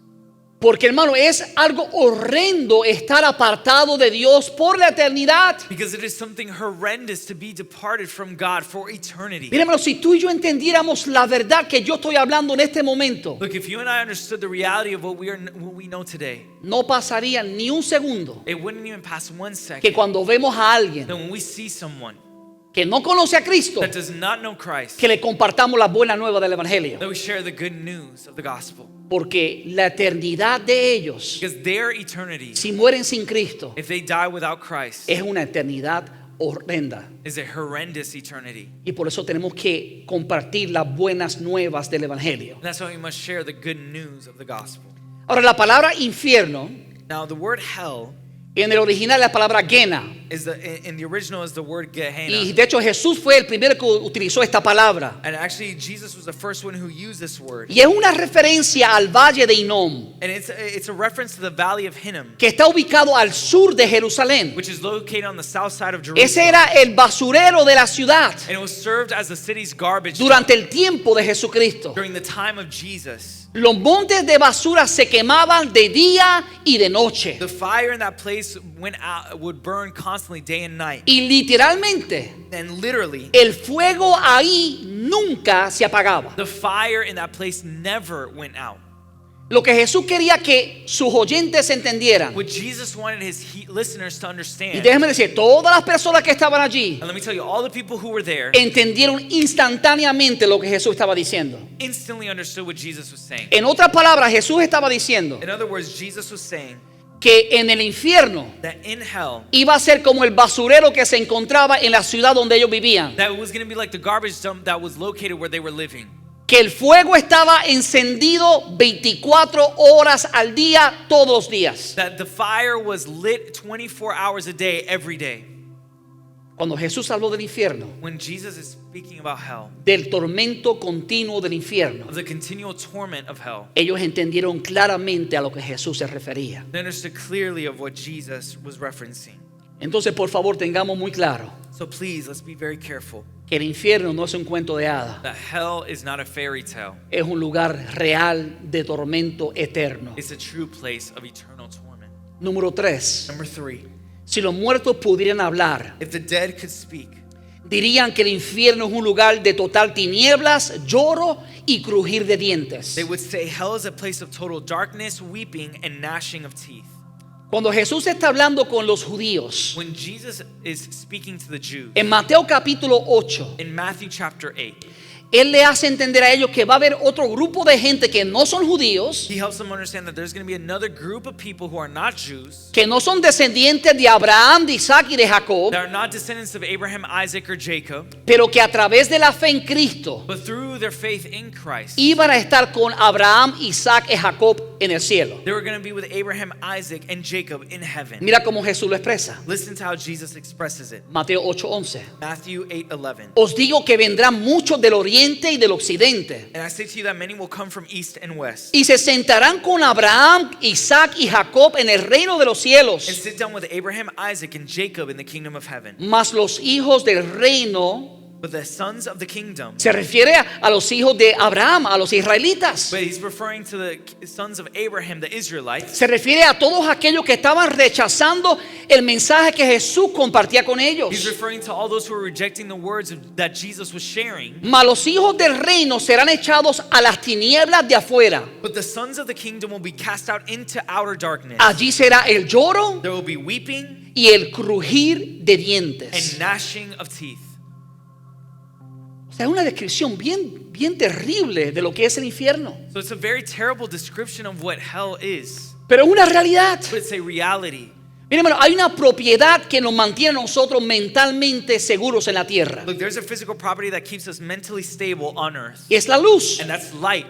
Porque, hermano, es algo horrendo estar apartado de Dios por la eternidad. Because it is something horrendous to be departed from God for eternity. Mira, hermano, si tú y yo entendiéramos la verdad que yo estoy hablando en este momento, Look, if you and I understood the reality of what we know today, no pasaría ni un segundo it wouldn't even pass 1 que second cuando vemos a alguien that when we see someone que no conoce a Cristo, that does not know Christ, que le compartamos las buenas nuevas del Evangelio. that we share the good news of the gospel. Porque la eternidad de ellos, Because their eternity, si mueren sin Cristo, if they die without Christ, es una eternidad horrenda. is a horrendous eternity. Y por eso tenemos que compartir las buenas nuevas del Evangelio. And that's why we must share the good news of the gospel. Ahora, la palabra infierno, Now, the word hell en el original la palabra Gena. is in the original is the word Y Gehenna. de hecho Jesús fue el primero que utilizó esta palabra. And actually, Jesus was the first one who used this word. Y es una referencia al valle de Hinnom, And it's a reference to the valley of Hinnom, que está ubicado al sur de Jerusalén. which is located on the south side of Ese Jerusalem. era el basurero de la ciudad And it was served as the city's garbage dump durante el tiempo de Jesucristo. during the time of Jesus. Los montes de basura se quemaban de día y de noche. The fire in that place would burn constantly day and night. Y literalmente And literally, el fuego ahí nunca se apagaba. the fire in that place never went out. Lo que Jesús quería que sus oyentes entendieran. What Jesus wanted his listeners to Y understand, déjenme decir, todas las personas que estaban allí and let me tell you, all the people who were there entendieron instantáneamente lo que Jesús estaba diciendo. instantly understood what Jesus was saying. En otras palabras, Jesús estaba diciendo In other words, Jesus was saying que en el infierno that in hell, iba a ser como el basurero que se encontraba en la ciudad donde ellos vivían. that it was going to be like the garbage dump that was located where they were living. Que el fuego estaba encendido 24 horas al día, todos los días. That the fire was lit 24 hours a day, every day. Cuando Jesús habló del infierno, When Jesus is speaking about hell, del tormento continuo del infierno, of the continual torment of hell, ellos entendieron claramente a lo que Jesús se refería. they understood clearly of what Jesus was referencing. Entonces, por favor, tengamos muy claro So please, let's be very careful que el infierno no es un cuento de hadas, that hell is not a fairy tale. es un lugar real de tormento eterno. It's a true place of eternal torment. Número 3. Number 3, Si los muertos pudieran hablar, if the dead could speak, dirían que el infierno es un lugar de total tinieblas, lloro y crujir de dientes. they would say hell is a place of total darkness, weeping, and gnashing of teeth. Cuando Jesús está hablando con los judíos, When Jesus is speaking to the Jews, en Mateo capítulo 8, in Matthew chapter 8, Él le hace entender a ellos que va a haber otro grupo de gente que no son judíos, he helps them understand that there's going to be another group of people who are not Jews, que no son descendientes de Abraham, de Isaac y de Jacob, that are not descendants of Abraham, Isaac, or Jacob, pero que a través de la fe en Cristo but through their faith in Christ, iban a estar con Abraham, Isaac y Jacob en el cielo. they were going to be with Abraham, Isaac, and Jacob in heaven. Mira cómo Jesús lo expresa. Listen to how Jesus expresses it. Mateo 8:11. Matthew 8:11. Os digo que vendrán muchos del oriente y del occidente And I say to you that many will come from east and west y se sentarán con Abraham, Isaac y Jacob en el reino de los and cielos. sit down with Abraham, Isaac, and Jacob in the kingdom of heaven. Mas los hijos del reino But the sons of the kingdom. Se refiere a los hijos de Abraham, a los israelitas. But he's referring to the sons of Abraham, the Israelites. Se refiere a todos aquellos que estaban rechazando el mensaje que Jesús compartía con He's ellos. referring to all those who are rejecting the words that Jesus was sharing. Mas los hijos del reino serán echados a las tinieblas de afuera. But the sons of the kingdom will be cast out into outer darkness. Allí será el lloro There will be weeping y el crujir de and dientes. gnashing of teeth. O sea, es una descripción bien terrible de lo que es el infierno. So it's a very terrible description of what hell is. Pero es una realidad. But it's a reality. Miren, hermano, hay una propiedad que nos mantiene a nosotros mentalmente seguros en la tierra. Look, there's a physical property that keeps us mentally stable on earth. Y es la luz. And that's light.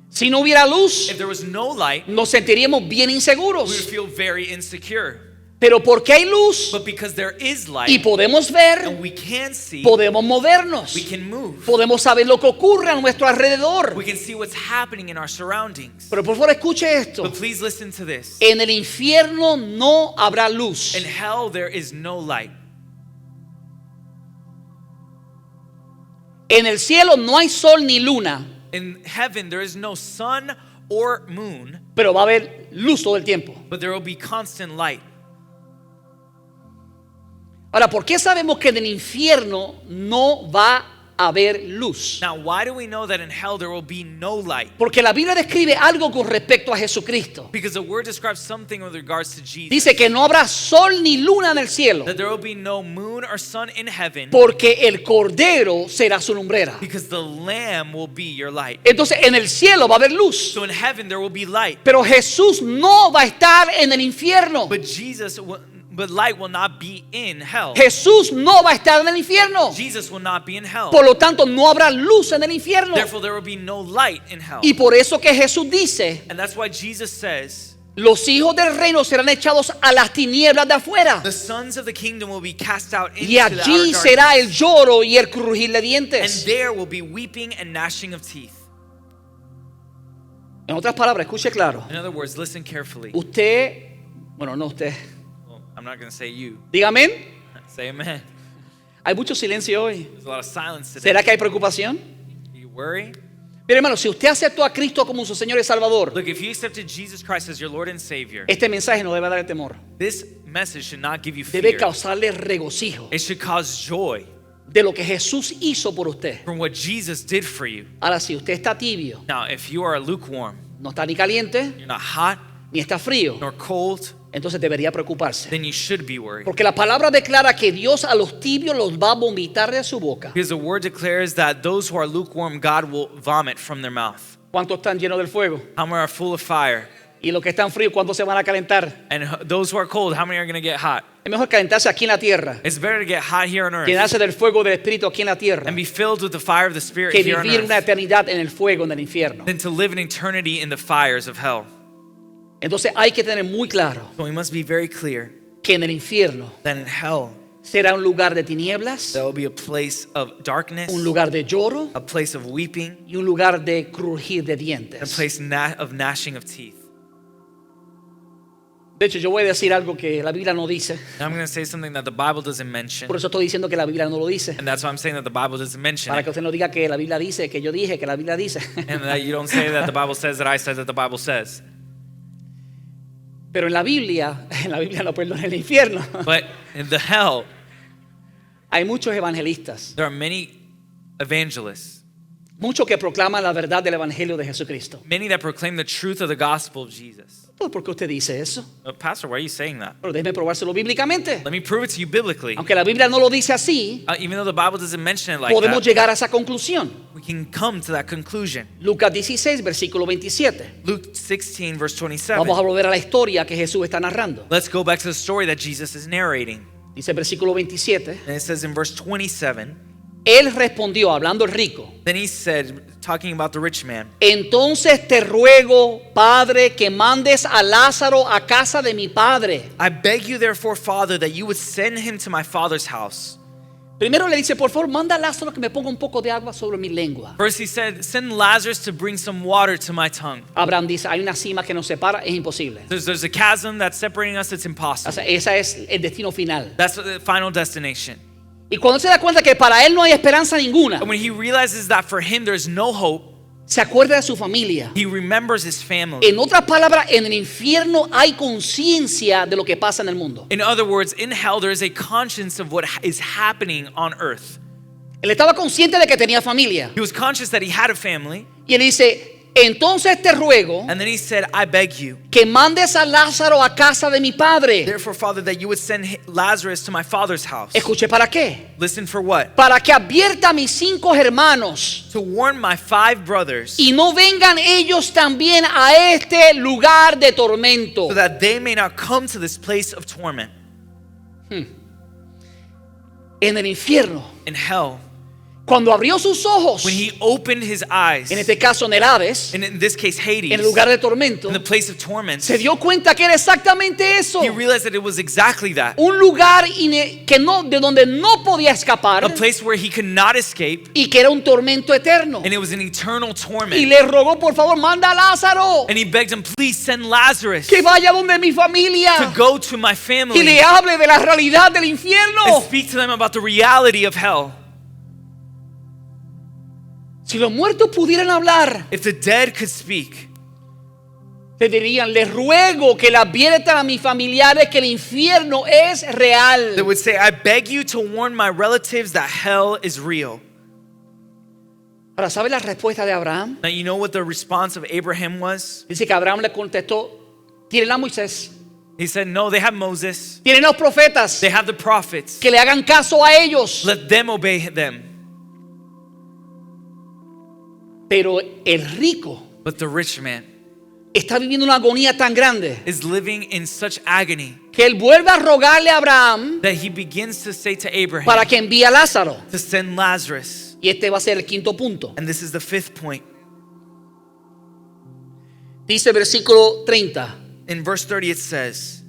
Si no hubiera luz, If there was no light, nos sentiríamos bien we would inseguros. feel very insecure. Pero porque hay luz But because there is y light podemos ver, and we can see, podemos movernos. we can move. Podemos saber lo que ocurre a nuestro alrededor. We can see what's happening in our surroundings. Pero por favor escuche esto. But please listen to this. En el infierno no habrá luz. In hell, there is no light. En el cielo no hay sol ni luna, In heaven, there is no sun or moon, pero va a haber luz todo el tiempo. but there will be constant light. Ahora, ¿por qué sabemos que en el infierno no va a haber luz? Now, why do we know that in hell there will be no light? Porque la Biblia describe algo con respecto a Jesucristo. Because the word describes something with regards to Jesus. Dice que no habrá sol ni luna en el cielo, That there will be no moon or sun in heaven porque el Cordero será su lumbrera. because the Lamb will be your light. Entonces en el cielo va a haber luz, So in heaven there will be light. pero Jesús no va a estar en el infierno. But light will not be in hell. Jesús no va a estar en el infierno. Jesus will not be in hell. Por lo tanto, no habrá luz en el infierno. Therefore there will be no light in hell. Y por eso que Jesús dice, And that's why Jesus says, los hijos del reino serán echados a las tinieblas de afuera. the sons of the kingdom will be cast out into Y the outer allí darkness. será el lloro y el crujir de And dientes. there will be weeping and gnashing of teeth. En otras palabras, escuche claro. In other words, listen carefully. Usted, bueno, no usted. Well, I'm not going to say you. Diga amén. Say amen. Hay mucho silencio hoy. There's a lot of silence today. ¿Será que hay preocupación? You worry? Mire, hermano, si usted aceptó a Cristo como su Señor y Salvador, Look, if you accepted Jesus Christ as your Lord and Savior, este mensaje no debe dar temor. this message should not give you Debe fear. causarle regocijo It should cause joy de lo que Jesús hizo por usted. from what Jesus did for you. Ahora, si usted está tibio, Now, if you are lukewarm, no está ni caliente, you're not hot ni está frío, nor cold, entonces debería preocuparse. then you should be worried. Porque la palabra declara que Dios a los tibios los va a vomitar de su boca. Because the word declares that those who are lukewarm, God will vomit from their mouth. ¿Cuántos están llenos del fuego? How many are full of fire? Y los que están fríos, ¿cuántos se van a calentar? And those who are cold, how many are going to get hot? Es mejor calentarse aquí en la tierra, It's better to get hot here on earth llenarse del fuego del Espíritu aquí en la tierra, and be filled with the fire of the Spirit que here on vivir una earth eternidad en el fuego, en el infierno. than to live an eternity in the fires of hell. Entonces hay que tener muy claro So we must be very clear que en el infierno that in hell, será un lugar de tinieblas, there will be a place of darkness, un lugar de lloro a place of weeping, y un lugar de crujir de a dientes. place of gnashing of teeth. De hecho, yo voy a decir algo que la Biblia no dice. Now I'm going to say something that the Bible doesn't mention, Por eso estoy diciendo que la Biblia no lo dice. and that's why I'm saying that the Bible doesn't mention Para it. que usted no diga que la Biblia dice, que yo dije, que la Biblia dice. And that you don't say that the Bible says that I said that the Bible says. Pero en la Biblia no, perdón, en el infierno, But in the hell, hay muchos evangelistas, there are many evangelists, muchos que proclaman la verdad del Evangelio de Jesucristo. many that proclaim the truth of the gospel of Jesus. Pues, ¿por qué usted dice eso? Pastor, why are you saying that? Pero déjeme probárselo bíblicamente. Let me prove it to you biblically. Aunque la Biblia no lo dice así, Even though the Bible doesn't mention it like podemos that, llegar a esa conclusión. we can come to that conclusion. Lucas 16, versículo 27. Luke 16, verse 27. Vamos a volver a la historia que Jesús está narrando. Let's go back to the story that Jesus is narrating. Dice el versículo 27. And it says in verse 27, Él respondió, hablando el rico: then he said, talking about the rich man, entonces te ruego, Padre, que mandes a Lázaro a casa de mi padre. I beg you therefore, Father, that you would send him to my father's house. Primero le dice, por favor, manda a Lázaro que me ponga un poco de agua sobre mi lengua. First he said, send Lazarus to bring some water to my tongue. Abraham dice, hay una cima que nos separa, es imposible. There's a chasm that's separating us, it's O impossible. sea, ese es el destino final. That's the final destination. Y cuando se da cuenta que para él no hay esperanza ninguna, And when he realizes that for him there's no hope, se acuerda de su familia. he remembers his family. En otras palabras, en el infierno hay conciencia de lo que pasa en el mundo. In other words, in hell there is a conscience of what is happening on earth. Él estaba consciente de que tenía familia. He was conscious that he had a family, Y él dice, entonces te ruego and then he said, I beg you, que mandes a Lázaro a casa de mi padre. therefore, Father, that you would send Lazarus to my father's house. Escuche, ¿para qué? Listen, for what? Para que advierta a mis 5 hermanos To warn my 5 brothers, y no vengan ellos también a este lugar de tormento. so that they may not come to this place of torment. En el infierno, In hell, cuando abrió sus ojos, when he opened his eyes, en este caso en el Hades, and in this case Hades, en el lugar de tormento, in the place of torment, se dio cuenta que era exactamente eso. he realized that it was exactly that. Un lugar que no, de donde no podía escapar A place where he could not escape, y que era un tormento eterno. and it was an eternal Y torment. le rogó, por favor, manda a Lázaro And he begged him, please send Lazarus que vaya donde mi to familia go to my y family le hable de la realidad del and infierno. speak to them about the reality of hell. Si los muertos pudieran hablar, If the dead could speak, te dirían, les ruego que le adviertan a mis familiares que el infierno es they real. would say, I beg you to warn my relatives that hell is real. Ahora, ¿sabe la respuesta de Abraham? Now, you know what the response of Abraham was? Dice que Abraham le contestó, tienen a Moisés, He said, no, they have Moses, tienen a los profetas, they have the prophets. que le hagan caso a ellos. Let them obey them. Pero el rico But the rich man está viviendo una agonía tan grande is living in such agony que él vuelve a rogarle a Abraham that he begins to say to Abraham para que envíe a Lázaro. to send Lazarus. Y este va a ser el quinto punto. And this is the 5th point. Dice el versículo 30. In verse 30 it says,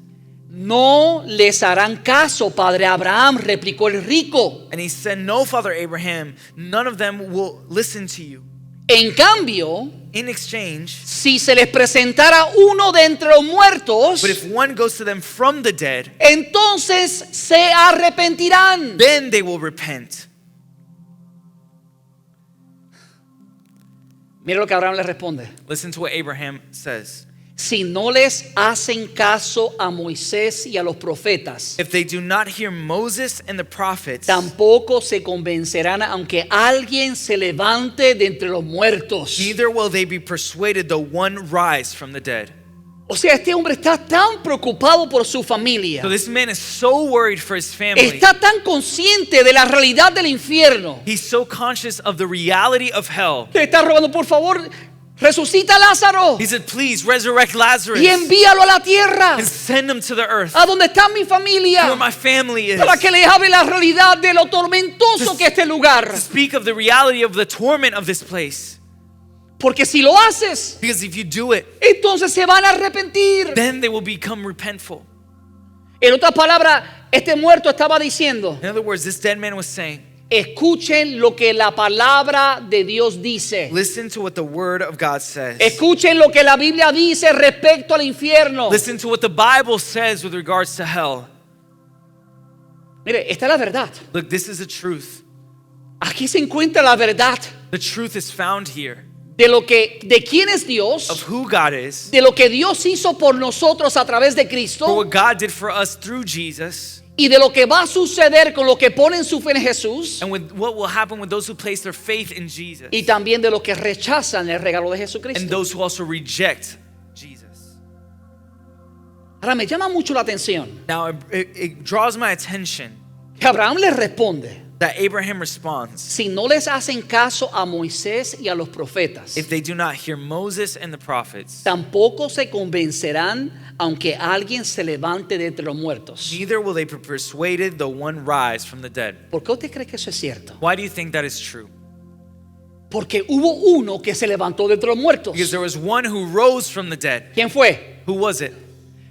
No les harán caso, padre Abraham, replicó el rico. and he said, no, Father Abraham, none of them will listen to you. En cambio, In exchange, si se les presentara uno de entre los muertos, but if one goes to them from the dead, entonces se arrepentirán. then they will repent. Mira lo que Abraham le responde. Listen to what Abraham says. Si no les hacen caso a Moisés y a los profetas, If they do not hear Moses and the prophets, tampoco se convencerán aunque alguien se levante de entre los muertos. neither will they be persuaded though one rise from the dead. O sea, este hombre está tan preocupado por su familia. So this man is so worried for his family. Está tan consciente de la realidad del infierno. He's so conscious of the reality of hell. Le está rogando, por favor, resucita a Lázaro He said, please resurrect Lazarus y envíalo a la tierra, and send him to the earth a donde está mi familia, where my family is, para que le hable la realidad de lo tormentoso que es este lugar. to speak of the reality of the torment of this place. Porque si lo haces, Because if you do it, entonces se van a arrepentir. then they will become repentful. En otras palabras, este muerto estaba diciendo, In other words, this dead man was saying, escuchen lo que la palabra de Dios dice. listen to what the word of God says. Escuchen lo que la Biblia dice respecto al infierno. Listen to what the Bible says with regards to hell. Mire, esta es la verdad. Look, this is the truth. Aquí se encuentra la verdad The truth is found here de quién es Dios, of who God is, de lo que Dios hizo por nosotros a través de for Cristo what God did for us through Jesus, y de lo que va a suceder con lo que ponen su fe en Jesús and with what will happen with those who place their faith in Jesus, y también de lo que rechazan el regalo de and Jesucristo. those who also reject Jesus. Ahora me llama mucho la atención Now, it draws my attention que Abraham le responde, that Abraham responds, si no les hacen caso a Moisés y a los profetas, if they do not hear Moses and the prophets, tampoco se convencerán aunque alguien se levante de entre los muertos. neither will they be persuaded though one rise from the dead. ¿Por qué usted cree que eso es cierto? Why do you think that is true? Porque hubo uno que se levantó de entre los muertos. Because there was one who rose from the dead. ¿Quién fue? Who was it?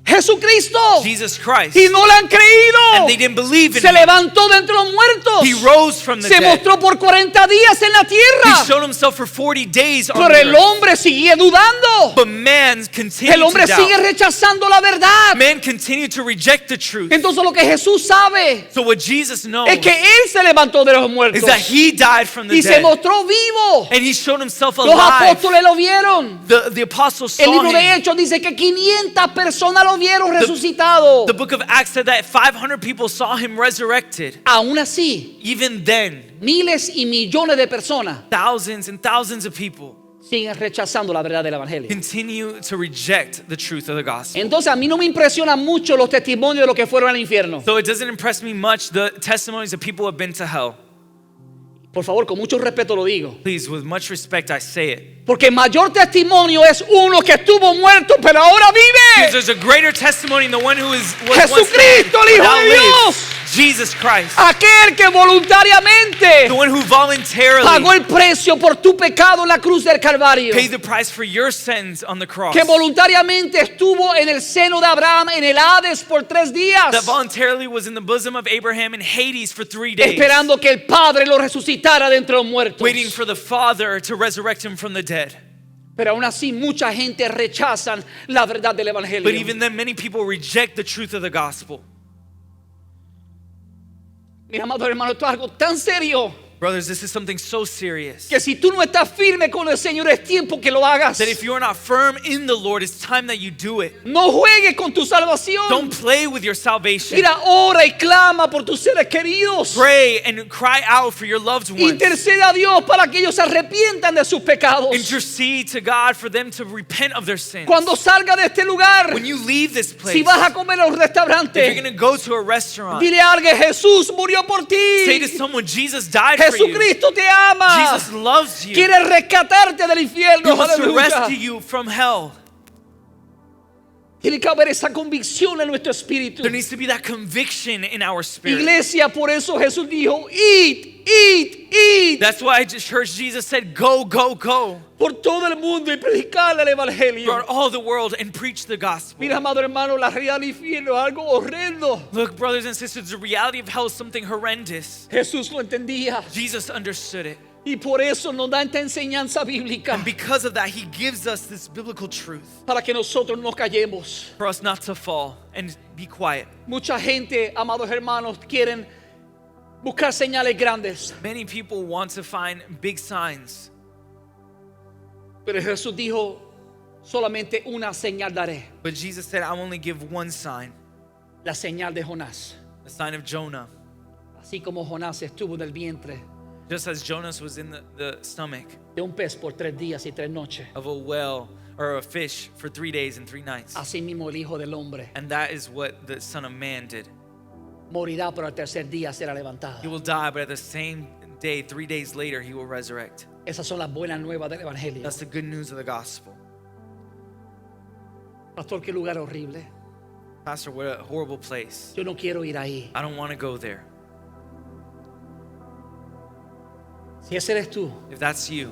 Jesucristo. Jesus Christ. Y no le han creído. And they didn't believe in Se him. levantó de entre los muertos. He rose from the Se dead. mostró por 40 días en la He tierra. showed himself for 40 days on Pero the el earth. hombre sigue dudando. But man continued El hombre to sigue doubt. rechazando la verdad. Man continued to reject the truth. Entonces lo que Jesús sabe So what Jesus knows es que Él se levantó de los muertos. is that he died from the Y se dead. mostró vivo. And he showed himself Los alive. apóstoles lo vieron. The apostles El saw libro de him. Hechos dice que 500 personas lo vieron resucitado. The book of Acts said that 500 people saw him resurrected. Aún así, Even then, miles y millones de personas thousands and thousands of people siguen rechazando la verdad del evangelio. continue to reject the truth of the gospel. Entonces a mí no me impresionan mucho los testimonios de los que fueron al infierno. So it doesn't impress me much the testimonies of people who have been to hell. Por favor, con mucho respeto lo digo. Please, with much respect, I say it. Porque mayor testimonio es uno que estuvo muerto pero ahora Because vive. there's a greater testimony than the one who was once Jesucristo, el dead, Hijo now de lives. Dios. Jesus Christ, Aquel que voluntariamente the one who voluntarily pagó el precio por tu pecado en la cruz del Calvario. paid the price for your sins on the cross. Que voluntariamente estuvo en el seno de Abraham en el Hades por 3 días. That voluntarily was in the bosom of Abraham in Hades for 3 days. Esperando que el Padre lo resucitara de entre los muertos. Waiting for the Father to resurrect him from the dead. Pero aún así mucha gente rechazan la verdad del Evangelio. But even then, many people reject the truth of the gospel. Mi amado hermano, esto es algo tan serio Brothers, this is something so serious que si tú no estás firme con el Señor es tiempo que lo hagas. that if you're not firm in the Lord, it's time that you do it. No juegues con tu salvación. Don't play with your salvation. Mira, ora y clama por tus seres queridos. Pray and cry out for your loved ones. Intercede a Dios para que ellos se arrepientan de sus pecados. Intercede to God for them to repent of their sins. Cuando salga de este lugar, When you leave this place, si vas a comer a un if you're restaurante, going to go to a restaurant, dile a alguien, Jesús murió por say to ti. someone, Jesus died for you. Jesucristo te ama. Jesus loves you. Quiere rescatarte del He infierno. wants to Aleluya. rescue you from hell. Tiene que haber esa convicción en nuestro espíritu. There needs to be that conviction in our spirit. Iglesia, por eso Jesús dijo, id. That's why church Jesus said, go, go, go. Por todo el mundo y predicarle el evangelio. Throughout all the world and preach the gospel. Mira, amado hermano, la realidad del infierno es algo horrendo. Look, brothers and sisters, the reality of hell is something horrendous. Jesús lo entendía Jesus understood it. y por eso nos da esta enseñanza bíblica And because of that, he gives us this biblical truth para que nosotros no callemos. for us not to fall and be quiet. Mucha gente, amados hermanos, quieren buscar señales grandes, Many people want to find big signs. pero Jesús dijo, solamente una señal daré, But Jesus said, I'll only give one sign, la señal de Jonás. the sign of Jonah. Así como Jonás estuvo en el vientre Just as Jonas was in the stomach de un pez por 3 días y 3 noches, of a whale or a fish for 3 days and 3 nights. así mismo el Hijo del Hombre And that is what the Son of Man did. morirá, pero al tercer día será He levantado. will die, but at the same day, 3 days later, he will resurrect. Esas son las buenas nuevas del Evangelio. That's the good news of the gospel. Pastor, qué lugar horrible. Pastor, what a horrible place. Yo no quiero ir ahí. I don't want to go there. Si ese eres tú, If that's you,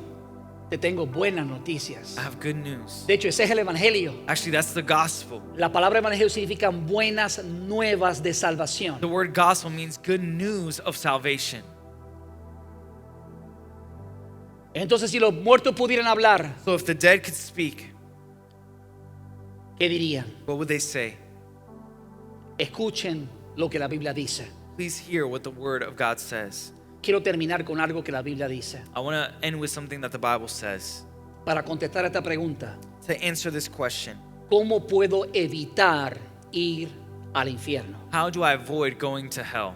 te tengo buenas noticias. I have good news. De hecho, ese es el Evangelio. Actually, that's the gospel. La palabra Evangelio significa buenas nuevas de salvación. The word gospel means good news of salvation. Entonces, si los muertos pudieran hablar, So if the dead could speak, ¿qué dirían? what would they say? Escuchen lo que la Biblia dice. Please hear what the word of God says. Quiero terminar con algo que la Biblia dice. I want to end with something that the Bible says. Para contestar esta pregunta, To answer this question, ¿cómo puedo evitar ir al infierno? how do I avoid going to hell?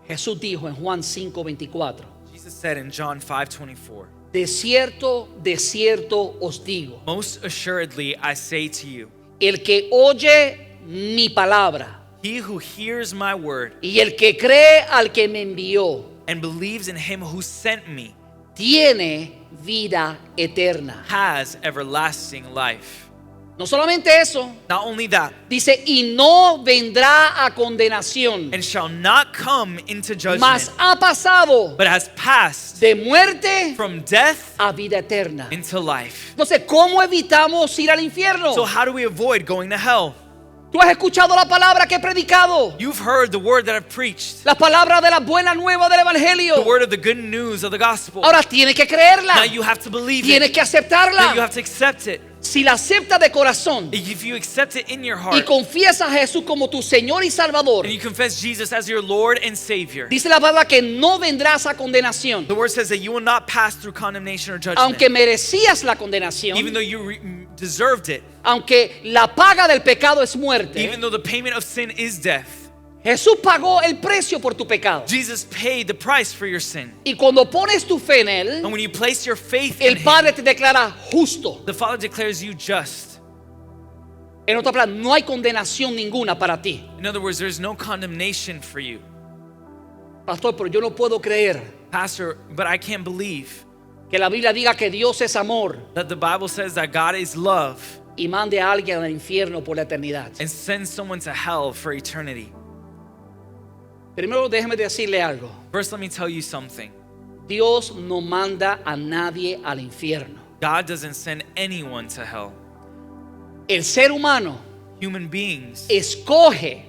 Jesús dijo en Juan 5:24, Jesus said in John 5:24, de cierto os digo, most assuredly I say to you, el que oye mi palabra he who hears my word y el que cree al que me envió, and believes in him who sent me tiene vida eterna. has everlasting life. No solamente eso, Not only that, dice, y no vendrá a condenación, and shall not come into judgment, mas ha pasado but has passed de muerte from death a vida eterna. into life. Entonces, ¿cómo evitamos ir al infierno? So how do we avoid going to hell? Tú has escuchado la palabra que he predicado, You've heard the word that I've preached, la palabra de la buena nueva del the evangelio. word of the good news of the gospel. Ahora tienes que creerla, Now you have to believe tienes it. que Now you aceptarla. have to accept it. Si la aceptas de corazón If you accept it in your y heart confiesas a Jesús como tu Señor y Salvador, and you confess Jesus as your Lord and Savior, dice la palabra que no vendrás a condenación. the word says that you will not pass through condemnation or judgment. Aunque merecías la condenación, Even though you deserved it, aunque la paga del pecado es muerte, even though the payment of sin is death, Jesús pagó el precio por tu pecado. Jesus paid the price for your sin. Y cuando pones tu fe en And Él, when you place your faith in el Padre Him, te declara justo. the Father declares you just. En otra palabra, no hay condenación ninguna para ti. In other words, there's no condemnation for you. Pastor, pero yo no puedo creer Pastor, but I can't believe que la Biblia diga que Dios es amor that the Bible says that God is love y mande a alguien al infierno por la eternidad. and sends someone to hell for eternity. Primero déjeme decirle algo. First, let me tell you something. Dios no manda a nadie al infierno. God doesn't send anyone to hell. El ser humano Human beings escoge,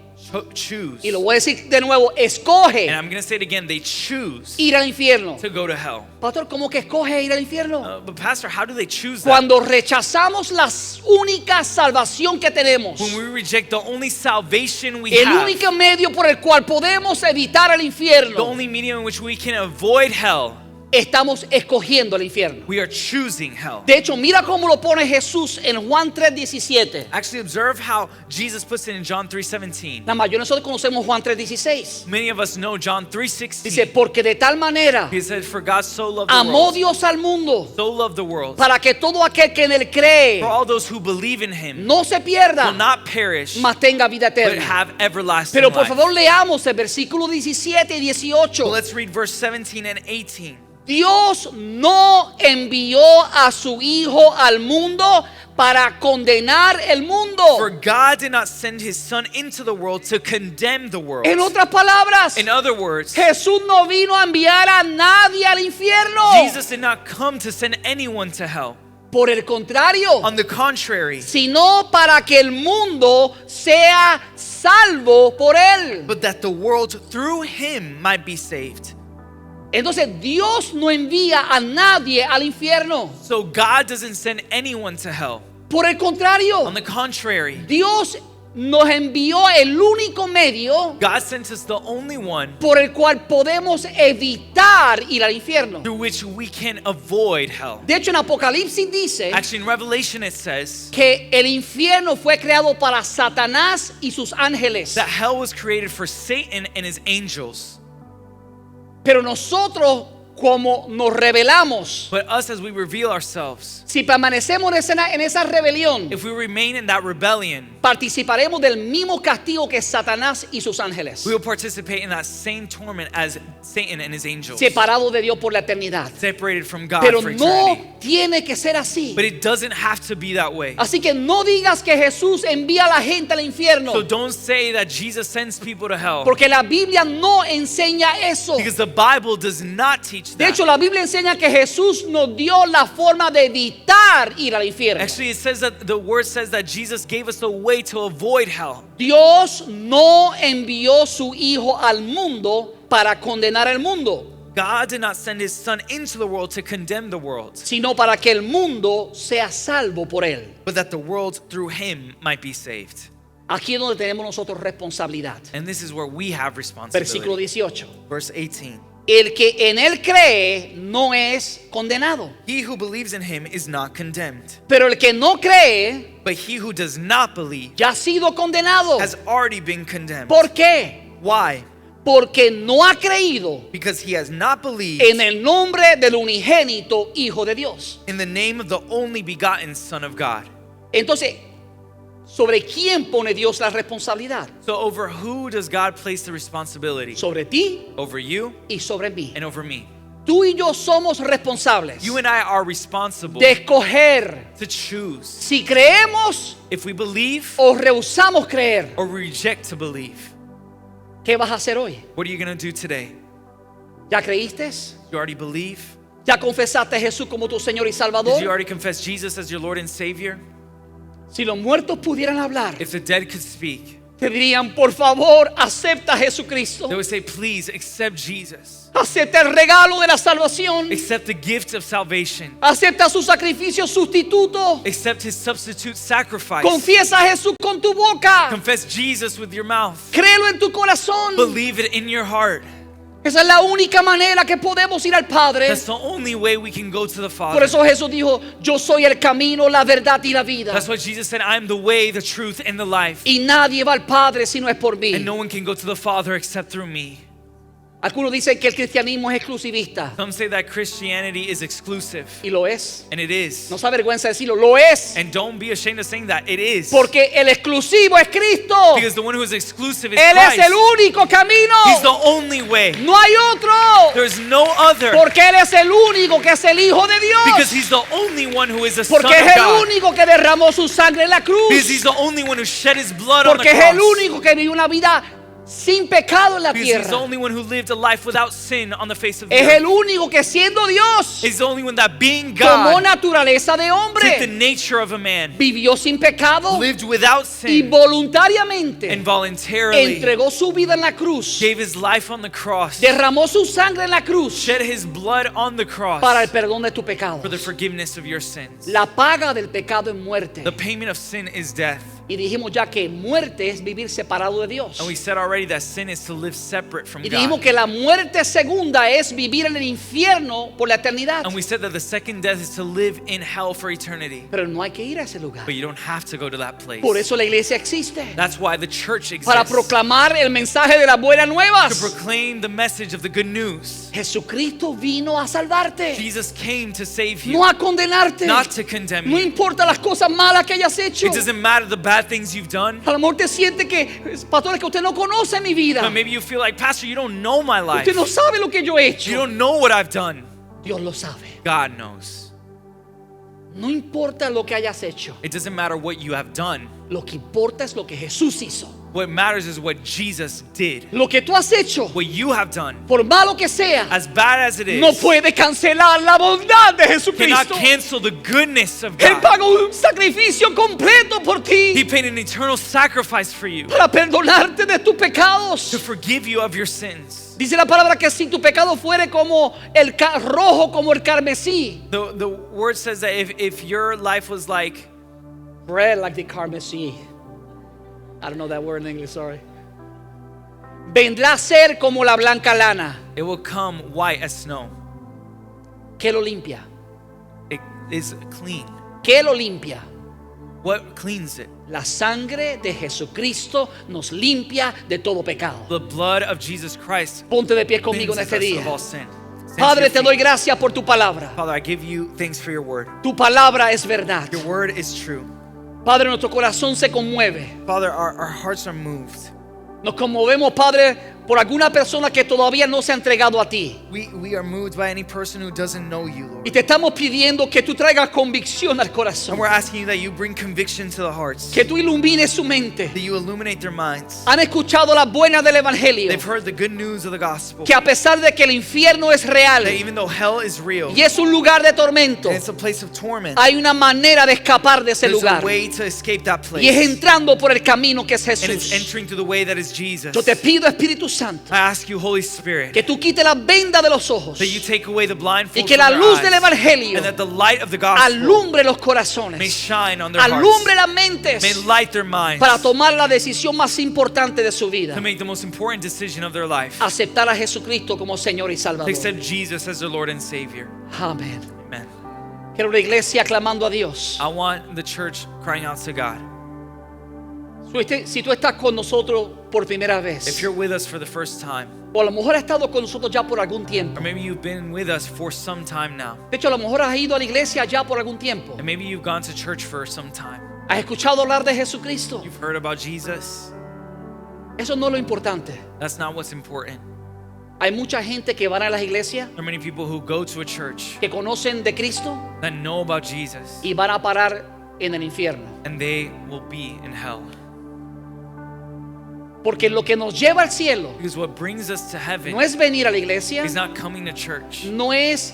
choose. y lo voy a decir de nuevo, escoge And I'm going to say it again, they choose ir al infierno. to go to hell. Pastor, ¿cómo que escoge ir al infierno? But Pastor, how do they choose that? Cuando rechazamos la única salvación que tenemos, When we reject the only salvation we el have, único medio por el cual podemos evitar el the infierno, only medium in which we can avoid hell, estamos escogiendo el infierno. we are choosing hell. De hecho, mira cómo lo pone Jesús en Juan 3:17. Actually, observe how Jesus puts it in John 3:17. Nada más, nosotros conocemos Juan 3:16. Many of us know John Dice, 3:16. porque de tal manera He said, "For God so loved the amó world, Dios al mundo, so loved the world, para que todo aquel que en él cree for all those who believe in Him no se will pierda, not perish, mas tenga vida but eterna. have everlasting Pero por life." favor leamos el versículo 17 y 18. Well, let's read verse 17 and 18. Dios no envió a su Hijo al mundo para condenar el mundo. For God did not send His Son into the world to condemn the world. En otras palabras, In other words, Jesús no vino a enviar a nadie al infierno. Jesus did not come to send anyone to hell. Por el contrario, On the contrary, sino para que el mundo sea salvo por él. but that the world through Him might be saved. Entonces Dios no envía a nadie al infierno. So God doesn't send anyone to hell. Por el contrario, On the contrary, Dios nos envió el único medio God sent us the only one por el cual podemos evitar ir al infierno. through which we can avoid hell. De hecho, en Apocalipsis dice Actually, in Revelation it says que el infierno fue creado para Satanás y sus ángeles. that hell was created for Satan and his angels. Pero nosotros, como nos rebelamos, But us, as we reveal ourselves, si permanecemos en esa rebelión, if we remain in that rebellion, participaremos del mismo castigo que Satanás y sus ángeles, we will participate in that same torment as Satan and his angels, separados de Dios por la eternidad. separated from God Pero for no eternity. tiene que ser así. But it doesn't have to be that way. Así que no digas que Jesús envía a la gente al infierno, So don't say that Jesus sends people to hell, porque la Biblia no enseña eso. because the Bible does not teach De that. hecho, la Biblia enseña que Jesús nos dio la forma de evitar ir al infierno. Actually, it says that the word says that Jesus gave us a way to avoid hell. Dios no envió su Hijo al mundo para condenar al mundo, God did not send His Son into the world to condemn the world, sino para que el mundo sea salvo por él. but that the world through Him might be saved. Aquí es donde tenemos nosotros responsabilidad. And this is where we have Versículo responsibility. 18. Verse 18. El que en él cree no es condenado, He who believes in Him is not condemned, pero el que no cree but he who does not believe ya ha sido condenado. has already been condemned. ¿Por qué? Why? Porque no ha creído Because he has not believed en el nombre del unigénito Hijo de Dios. in the name of the only begotten Son of God. Entonces, ¿sobre quién pone Dios la responsabilidad? So over who does God place the responsibility? Sobre ti Over you y sobre mí. and over me. Tú y yo somos responsables You and I are responsible de escoger to choose si creemos if we believe o rehusamos creer. or reject to believe. ¿Qué vas a hacer hoy? What are you going to do today? ¿Ya creíste? You already believe? ¿Ya confesaste a Jesús como tu Señor y Did you Salvador? already confess Jesus as your Lord and Savior? Si los muertos pudieran hablar, If the dead could speak, te dirían, por favor, acepta a Jesucristo. they would say, please accept Jesus. Acepta el regalo de la salvación. Accept the gift of salvation. Acepta su sacrificio sustituto. Accept his substitute sacrifice. Confiesa a Jesús con tu boca. Confess Jesus with your mouth. Créelo en tu corazón. Believe it in your heart. Esa es la única manera que podemos ir al Padre. That's the only way we can go to the Por Father. eso Jesús dijo, yo soy el camino, la verdad y la vida. That's why Jesus said, I am the way, the truth, and the life. Y nadie va al Padre si no es por mí. And no one can go to the Father except through me. Algunos dicen que el cristianismo es exclusivista. Some say that Christianity is exclusive. Y lo es. And it is. No se avergüenza decirlo, lo es. And don't be ashamed of saying that. It is. Porque el exclusivo es Cristo. Because the one who is exclusive is Él es Christ. el único camino. He's the only way. No hay otro. There's no other. Porque Él es el único que es el Hijo de Because Dios. he's the only one who is the Son Porque of es el God. único que derramó su sangre en la cruz. Because he's the only one who shed his blood on the Porque es el cross. único que vivió una vida sin pecado en la Because he's the tierra. only one who lived a life without sin on the face of the Es earth. el único que siendo Dios He's the only one that being tomó God naturaleza de took the hombre, nature of a man, vivió sin pecado lived without y sin, voluntariamente and voluntarily entregó su vida en la cruz, gave his life on the cross, derramó su sangre en la cruz shed his blood on the cross para el perdón de tu pecado. for the forgiveness of your sins. La paga del pecado es muerte. The payment of sin is death. Y dijimos ya que muerte es vivir separado de Dios. And we said already that sin is to live separate from Y dijimos God. que la muerte segunda es vivir en el infierno por la eternidad. And we said that the second death is to live in hell for eternity. Pero no hay que ir a ese lugar. But you don't have to go to that place. Por eso la iglesia existe. That's why the church Para exists. proclamar el mensaje de las buenas To nuevas. proclaim the message of the good news. Jesucristo vino a salvarte, Jesus came to save you, no a condenarte. not to condemn No you. importa las cosas malas que hayas hecho. It doesn't matter the bad things you've done. A lo mejor te siente que, pastor, es que usted no conoce mi vida. But maybe you feel like, Pastor, you don't know my life. Usted no sabe lo que yo he You hecho. don't know what I've done. Dios lo sabe. God knows. No importa lo que hayas hecho. It doesn't matter what you have done. Lo que importa es lo que Jesús hizo. What matters is what Jesus did. Lo que tú has hecho, What you have done, por malo que sea, as bad as it is, no puede cancelar la bondad de cannot Jesucristo. cancel the goodness of Él God. pagó un sacrificio completo por He ti paid an eternal sacrifice for you para perdonarte de tus to pecados. forgive you of your sins. Dice la palabra que si tu pecado fuere como el rojo como el carmesí, The word says that if your life was like, red like the carmesí. I don't know that word in English, sorry. Vendrá a ser como la blanca lana it will come white as snow. que lo limpia. It is clean. Que lo limpia. What cleans it? La sangre de Jesucristo nos limpia de todo pecado. The blood of Jesus Christ Ponte de pie conmigo en cleanses este us día. of all sin. Stand to Padre, your te doy feet. gracias por tu palabra. Father, I give you thanks for your word. Tu palabra es verdad. Your word is true. Padre, nuestro corazón se conmueve. Father, our hearts are moved. Nos conmovemos, Padre, por alguna persona que todavía no se ha entregado a ti. We are moved by any person who doesn't know you, Lord. Y te estamos pidiendo que tú traigas convicción al And corazón. we're asking you that you bring conviction to the hearts, Que tú ilumines su mente. that you illuminate their minds. Han escuchado las buenas del Evangelio. They've heard the good news of the gospel, Que a pesar de que el infierno es real that even though hell is real y es un lugar de tormento, and it's a place of torment, hay una manera de escapar de ese there's lugar. a way to escape that place. Y es entrando por el camino que es And it's Jesús. entering through the way that is Jesus. Yo te pido, Espíritu Santo, I ask you, Holy Spirit, que tú quites la venda de los ojos that you take away the blindfold y que from la their luz del eyes, Evangelio and that the light of the gospel alumbre los may corazones, shine on their alumbre hearts, las mentes may light their minds para tomar la decisión más importante de su vida. to make the most important decision of their life, Aceptar a Jesucristo como Señor y to Salvador. accept Jesus as their Lord and Savior. Amén. Amen. Quiero una iglesia clamando a Dios. I want the church crying out to God. Si tú estás con nosotros por primera If vez, you're with us for the first time, o a lo mejor has estado con nosotros ya por algún tiempo. or maybe you've been with us for some time now, De hecho, a lo mejor has ido a la iglesia ya por algún tiempo. and maybe you've gone to church for some time. Has escuchado hablar de Jesucristo. You've heard about Jesus. Eso no es lo importante. That's not what's important. Hay mucha gente que van a las iglesias, There are many people who go to a church que conocen de Cristo that know about Jesus y van a parar en el infierno. and they will be in hell. Porque lo que nos lleva al cielo Because what brings us to heaven no es venir a la iglesia, is not coming to church. no es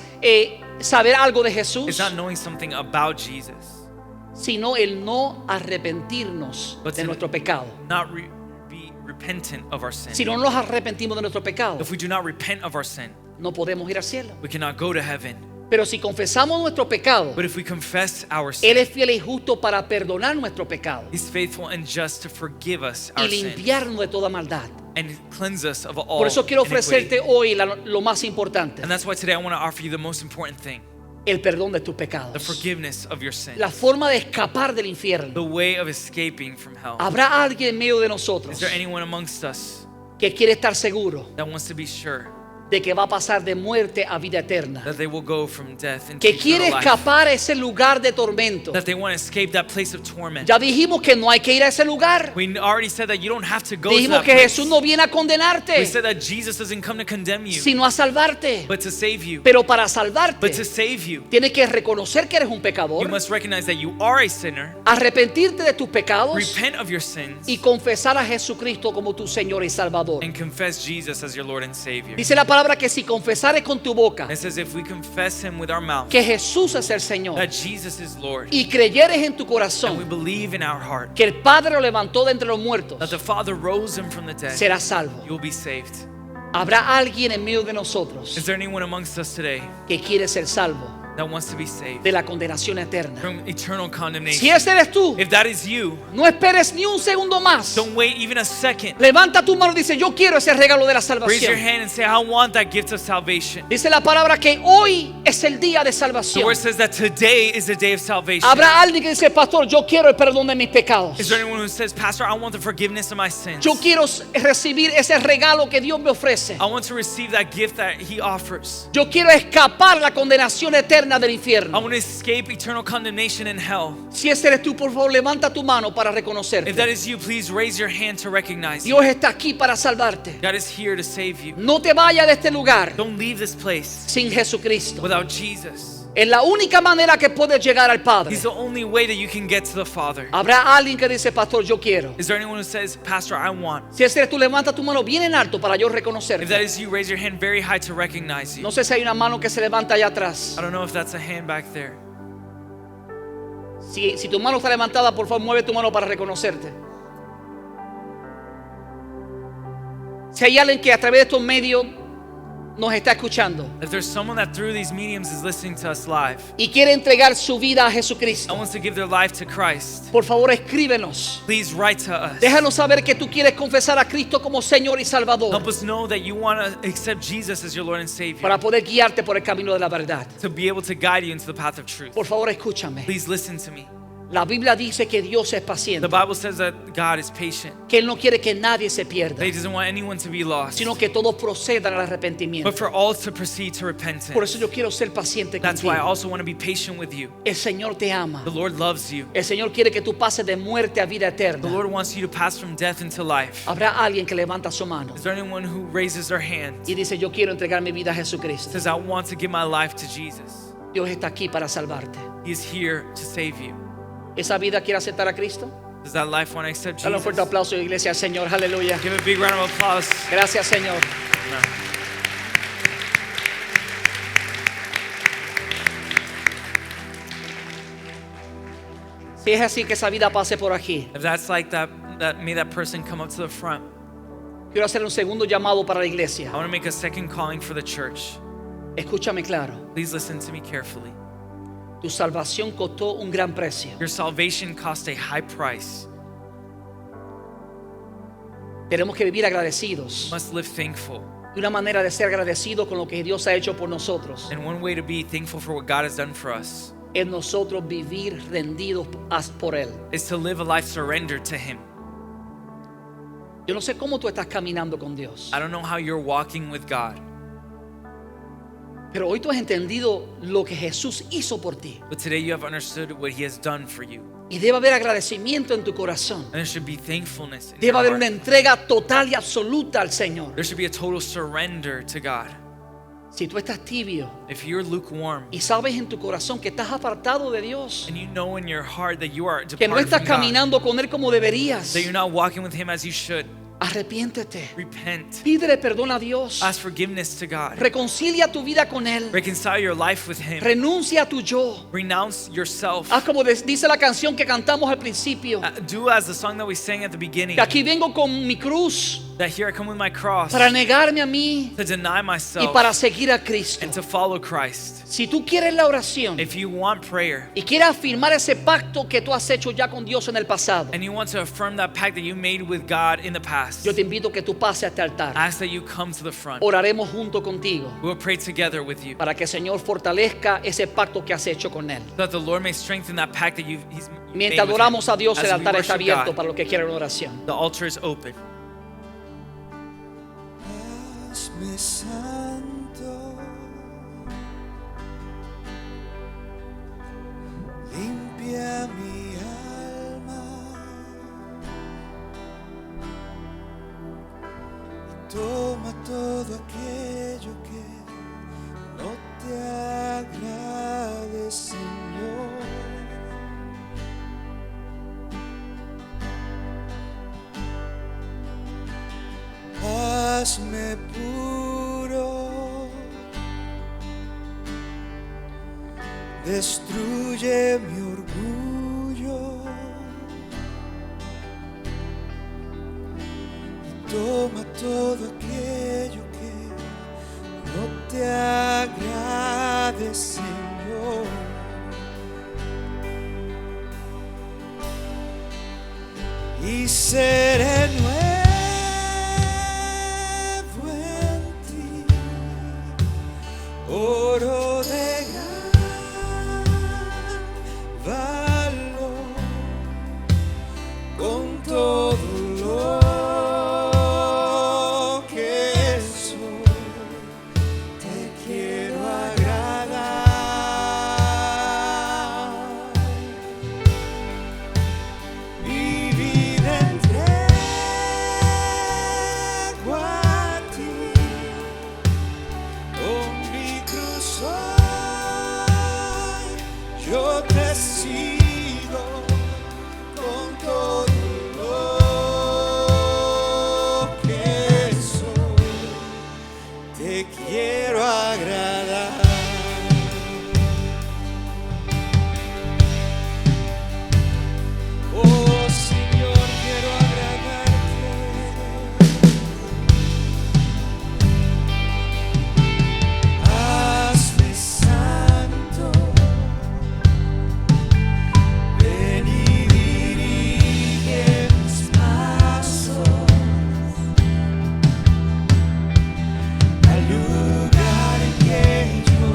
saber algo de It's Jesús, not knowing something about Jesus. sino el no arrepentirnos But de to nuestro pecado. not be repentant of our sin. Si no nos arrepentimos de nuestro pecado, If we do not repent of our sin, no podemos ir al cielo. we cannot go to heaven. Pero si confesamos nuestro pecado, But if we confess our Él sin, es fiel y justo para perdonar nuestro pecado He's faithful and just to forgive us y our sin limpiarnos de toda maldad. and cleanse us of all Por eso quiero iniquity. ofrecerte hoy lo más importante, And that's why today I want to offer you the most important thing, el perdón de tus the pecados. forgiveness of your sin, La forma de escapar del infierno. the way of escaping from hell. Habrá alguien en medio de Is nosotros there anyone amongst us que quiere estar seguro that wants to be sure de que va a pasar de muerte a vida eterna, that they will go from death into que quiere eternal life, escapar a ese lugar de tormento? that they want to escape that place of torment? Ya dijimos que no hay que ir a ese lugar. We already said that you don't have to go to Dijimos that que place. Jesús no viene a We condenarte, said that Jesus doesn't come to condemn you, sino a salvarte. but to save you. Pero para But to salvarte, save you, tienes que reconocer que eres un you pecador, must recognize that you are a sinner, arrepentirte de tus pecados repent of your sins, y confesar a Jesucristo como tu Señor y Salvador. and confess Jesus as your Lord and Savior. Dice la palabra que si confesares con tu boca It says if we confess Him with our mouth, que Jesús es el Señor that Jesus is Lord, y creyeres en tu and we corazón believe in our heart que el Padre lo levantó de entre los muertos, that the Father rose Him from the dead, serás salvo. you will be saved. Habrá alguien en medio de nosotros Is there anyone amongst us today que quiere ser salvo that wants to be saved de la condenación eterna. from eternal Si condemnation? ese eres tú, If that is you, no esperes ni un segundo más. don't wait even a second. Levanta tu mano y dice, yo quiero ese regalo de la Raise your salvación. hand and say, I want that gift of salvation. Dice la palabra que hoy es el día de The salvación. word says that today is the day of salvation. Habrá alguien que dice, pastor, yo quiero el perdón de mis pecados. Is there anyone who says, Pastor, I want the forgiveness of my sins? Yo quiero recibir ese regalo que Dios me ofrece. I want to receive that gift that He offers. Yo quiero escapar la condenación eterna del I infierno. want to escape eternal condemnation in hell. Si ese eres tú, por favor, levanta tu mano para If that reconocerte. is you, please raise your hand to recognize you. Dios está aquí para salvarte. God is here to save you. No te vayas de este lugar Don't leave this place sin Jesucristo. without Jesus. Es la única manera que puedes llegar al Padre. He's the only way that you can get to the Father. Habrá alguien que dice, pastor, yo quiero. Is there anyone who says, Pastor, I want? Si ese eres tú, levanta tu mano bien en alto para yo If that reconocerte. is you, raise your hand very high to recognize you. No sé si hay una mano que se levanta allá atrás. I don't know if that's a hand back there. Si tu mano está levantada, por favor, mueve tu mano para reconocerte. Si hay alguien que a través de estos medios nos está escuchando If there's someone that through these mediums is listening to us live y quiere entregar su vida a and Jesucristo, wants to give their life to Christ, por favor, escríbenos. please write to us. Déjanos saber que tú quieres confesar a Cristo como Señor y Salvador Help us know that you want to accept Jesus as your Lord and Savior, para poder guiarte por el camino de la verdad. to be able to guide you into the path of truth. Por favor, escúchame. Please listen to me. La Biblia dice que Dios es The paciente, Bible says that God is patient. que Él no quiere que nadie se pierda, That He doesn't want anyone to be lost, sino que todos procedan al arrepentimiento. but for all to proceed to Por repentance. eso yo quiero ser paciente That's why I contigo. also want to be patient with you. El Señor te ama. The Lord loves you. El Señor quiere que tú pases de muerte a vida The eterna. Lord wants you to pass from death into life. Habrá alguien que levanta su mano Is there anyone who raises their hand, y dice, yo quiero entregar mi vida a Jesucristo. says, I want to give my life to Jesus? Dios está aquí para salvarte. He is here to save you. ¿Esa vida quiere aceptar a Cristo? Does that life want to accept Dale un fuerte Jesus? aplauso, iglesia, al Señor. Aleluya. Give a big round of applause. Gracias, Señor. Si es así, que esa vida pase por aquí. If that's like that, may that person come up to the front. Quiero hacer un segundo llamado para la iglesia. I want to make a second calling for the church. Escúchame claro. Please listen to me carefully. Tu salvación costó un gran precio. Your salvation cost a high price. Tenemos que vivir agradecidos. You must live thankful. Y una manera de ser agradecido con lo que Dios ha hecho por nosotros And one way to be thankful for what God has done for us es nosotros vivir rendidos por Él. is to live a life surrendered to Him. Yo no sé cómo tú estás caminando con Dios, I don't know how you're walking with God, pero hoy tú has entendido lo que Jesús hizo por ti but today you have understood what He has done for you. Y debe haber agradecimiento en tu corazón. And there should be thankfulness in Debe your haber heart. una entrega total y absoluta al Señor. There should be a total surrender to God. Si tú estás tibio If you're lukewarm y sabes en tu corazón que estás apartado de Dios, and you know in your heart that you are que no departed estás from God, caminando con Él como deberías, that you're not walking with Him as you should, arrepiéntete. repent. Pídele perdón a Dios. Ask forgiveness to God. Reconcilia tu vida con Él. Reconcile your life with Him. Renuncia a tu yo. Renounce yourself. Haz como dice la canción que cantamos al principio. Do as the song that we sang at the beginning. Que aquí vengo con mi cruz That here I come with my cross para negarme a mí to deny y myself para seguir a Cristo. and to follow Christ. Si tú quieres la oración If you want prayer y quieres afirmar ese pacto que tú has hecho ya con Dios en el pasado, and you want to affirm that pact that you made with God in the past, yo te invito a que tú pases a este altar. ask that you come to the front. Oraremos junto contigo We will pray together with you para que el Señor fortalezca ese pacto que has hecho con Él. so that the Lord may strengthen that pact that He's made Mientras with adoramos him. a Dios, As el we altar está worship abierto God, para los que quieran oración. the altar is open. Hazme santo, limpia mi alma y toma todo aquello que no te agrade, Señor. Hazme puro, destruye mi orgullo y toma todo aquello que no te agrade, Señor. Y seré nuevo oro de gran valor, con todo lo que soy, te quiero agradar. Mi vida entrego a ti. Con mi cruz hoy yo te sigo con todo lo que soy, te quiero agradar. Oh Señor, quiero agradarte. Hazme santo, ven y dirige mis pasos al lugar en que yo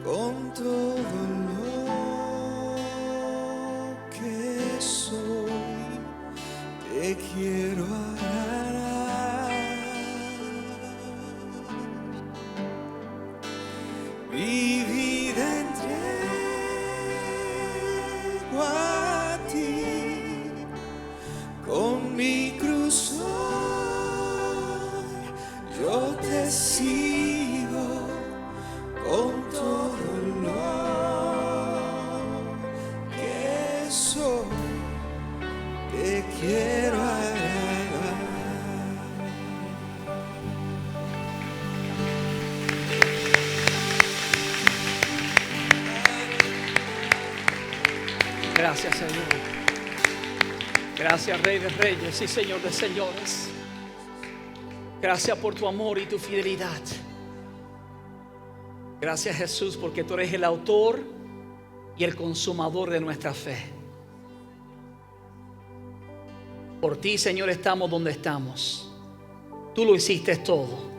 con todo lo que soy, te quiero agradar. Mi vida entrego a ti, con mi cruz hoy yo te sigo, con todo lo que soy, te quiero agradar. Gracias, Señor. Gracias, Rey de Reyes y Señor de Señores. Gracias por tu amor y tu fidelidad. Gracias, Jesús, porque tú eres el autor y el consumador de nuestra fe. Por ti, Señor, estamos donde estamos. Tú lo hiciste todo.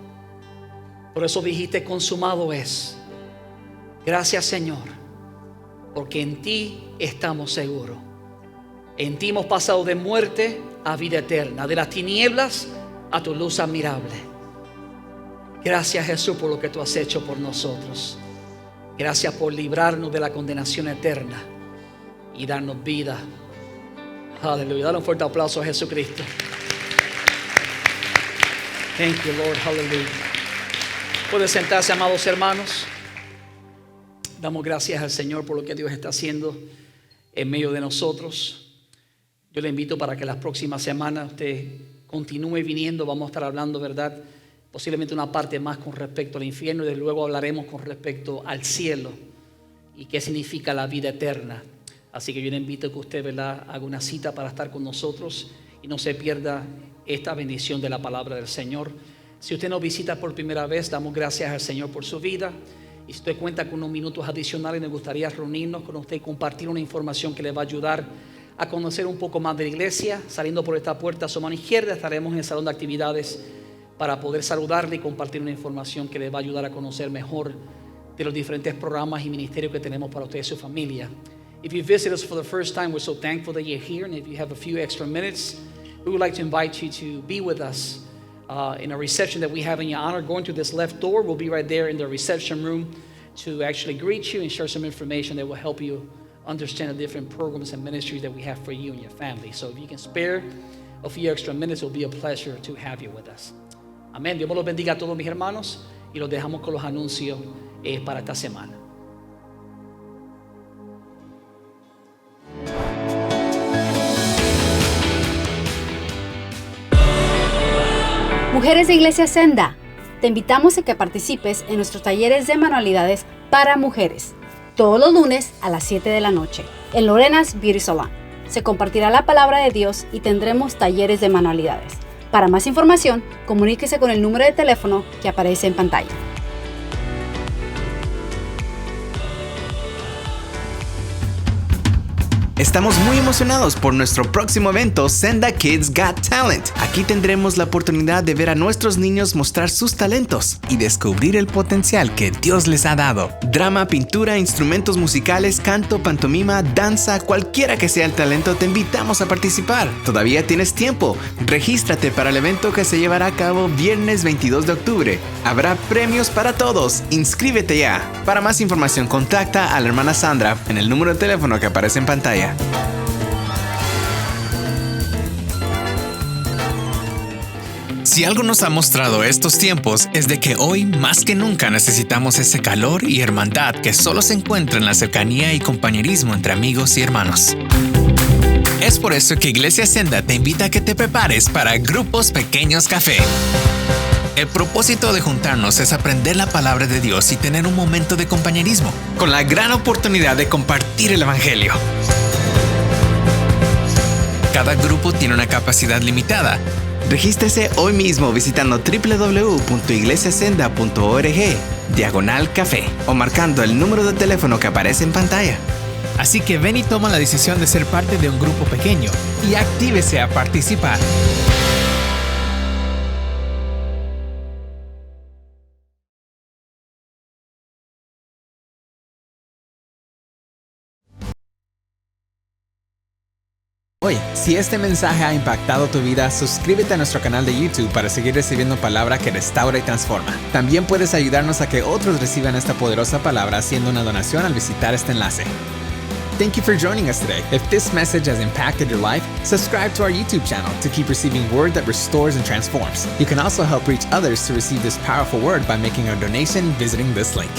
Por eso dijiste: consumado es. Gracias, Señor, porque en ti estamos seguros. En ti hemos pasado de muerte a vida eterna, de las tinieblas a tu luz admirable. Gracias, Jesús, por lo que tú has hecho por nosotros. Gracias por librarnos de la condenación eterna y darnos vida. Aleluya. Dale un fuerte aplauso a Jesucristo. Thank you, Lord. Hallelujah. Puede sentarse, amados hermanos. Damos gracias al Señor por lo que Dios está haciendo en medio de nosotros. Yo le invito para que las próximas semanas usted continúe viniendo. Vamos a estar hablando, ¿verdad?, posiblemente una parte más con respecto al infierno, y de luego hablaremos con respecto al cielo y qué significa la vida eterna. Así que yo le invito a que usted, ¿verdad?, haga una cita para estar con nosotros y no se pierda esta bendición de la palabra del Señor. Si usted nos visita por primera vez, damos gracias al Señor por su vida. Y si usted cuenta con unos minutos adicionales, nos gustaría reunirnos con usted y compartir una información que le va a ayudar a conocer un poco más de la iglesia. Saliendo por esta puerta a su mano izquierda estaremos en el salón de actividades para poder saludarle y compartir una información que le va a ayudar a conocer mejor de los diferentes programas y ministerios que tenemos para usted y su familia. If you visit us for the first time, we're so thankful that you're here. And if you have a few extra minutes, we would like to invite you to be with us in a reception that we have in your honor. Going to this left door, we'll be right there in the reception room to actually greet you and share some information that will help you understand the different programs and ministries that we have for you and your family. So if you can spare a few extra minutes, it will be a pleasure to have you with us. Amén. Dios los bendiga a todos mis hermanos y los dejamos con los anuncios para esta semana. Mujeres de Iglesia Senda, te invitamos a que participes en nuestros talleres de manualidades para mujeres, todos los lunes a las 7 de la noche, en Lorena's Beauty Salon. Se compartirá la palabra de Dios y tendremos talleres de manualidades. Para más información, comuníquese con el número de teléfono que aparece en pantalla. Estamos muy emocionados por nuestro próximo evento, Senda Kids Got Talent. Aquí tendremos la oportunidad de ver a nuestros niños mostrar sus talentos y descubrir el potencial que Dios les ha dado. Drama, pintura, instrumentos musicales, canto, pantomima, danza, cualquiera que sea el talento, te invitamos a participar. Todavía tienes tiempo. Regístrate para el evento que se llevará a cabo viernes 22 de octubre. Habrá premios para todos. Inscríbete ya. Para más información, contacta a la hermana Sandra en el número de teléfono que aparece en pantalla. Si algo nos ha mostrado estos tiempos es de que hoy más que nunca necesitamos ese calor y hermandad que solo se encuentra en la cercanía y compañerismo entre amigos y hermanos. Es por eso que Iglesia Senda te invita a que te prepares para Grupos Pequeños Café. El propósito de juntarnos es aprender la palabra de Dios y tener un momento de compañerismo, con la gran oportunidad de compartir el Evangelio. Cada grupo tiene una capacidad limitada. Regístrese hoy mismo visitando www.iglesiasenda.org/café o marcando el número de teléfono que aparece en pantalla. Así que ven y toma la decisión de ser parte de un grupo pequeño y actívese a participar. Oye, si este mensaje ha impactado tu vida, suscríbete a nuestro canal de YouTube para seguir recibiendo palabra que restaura y transforma. También puedes ayudarnos a que otros reciban esta poderosa palabra haciendo una donación al visitar este enlace. Thank you for joining us today. If this message has impacted your life, subscribe to our YouTube channel to keep receiving word that restores and transforms. You can also help reach others to receive this powerful word by making a donation visiting this link.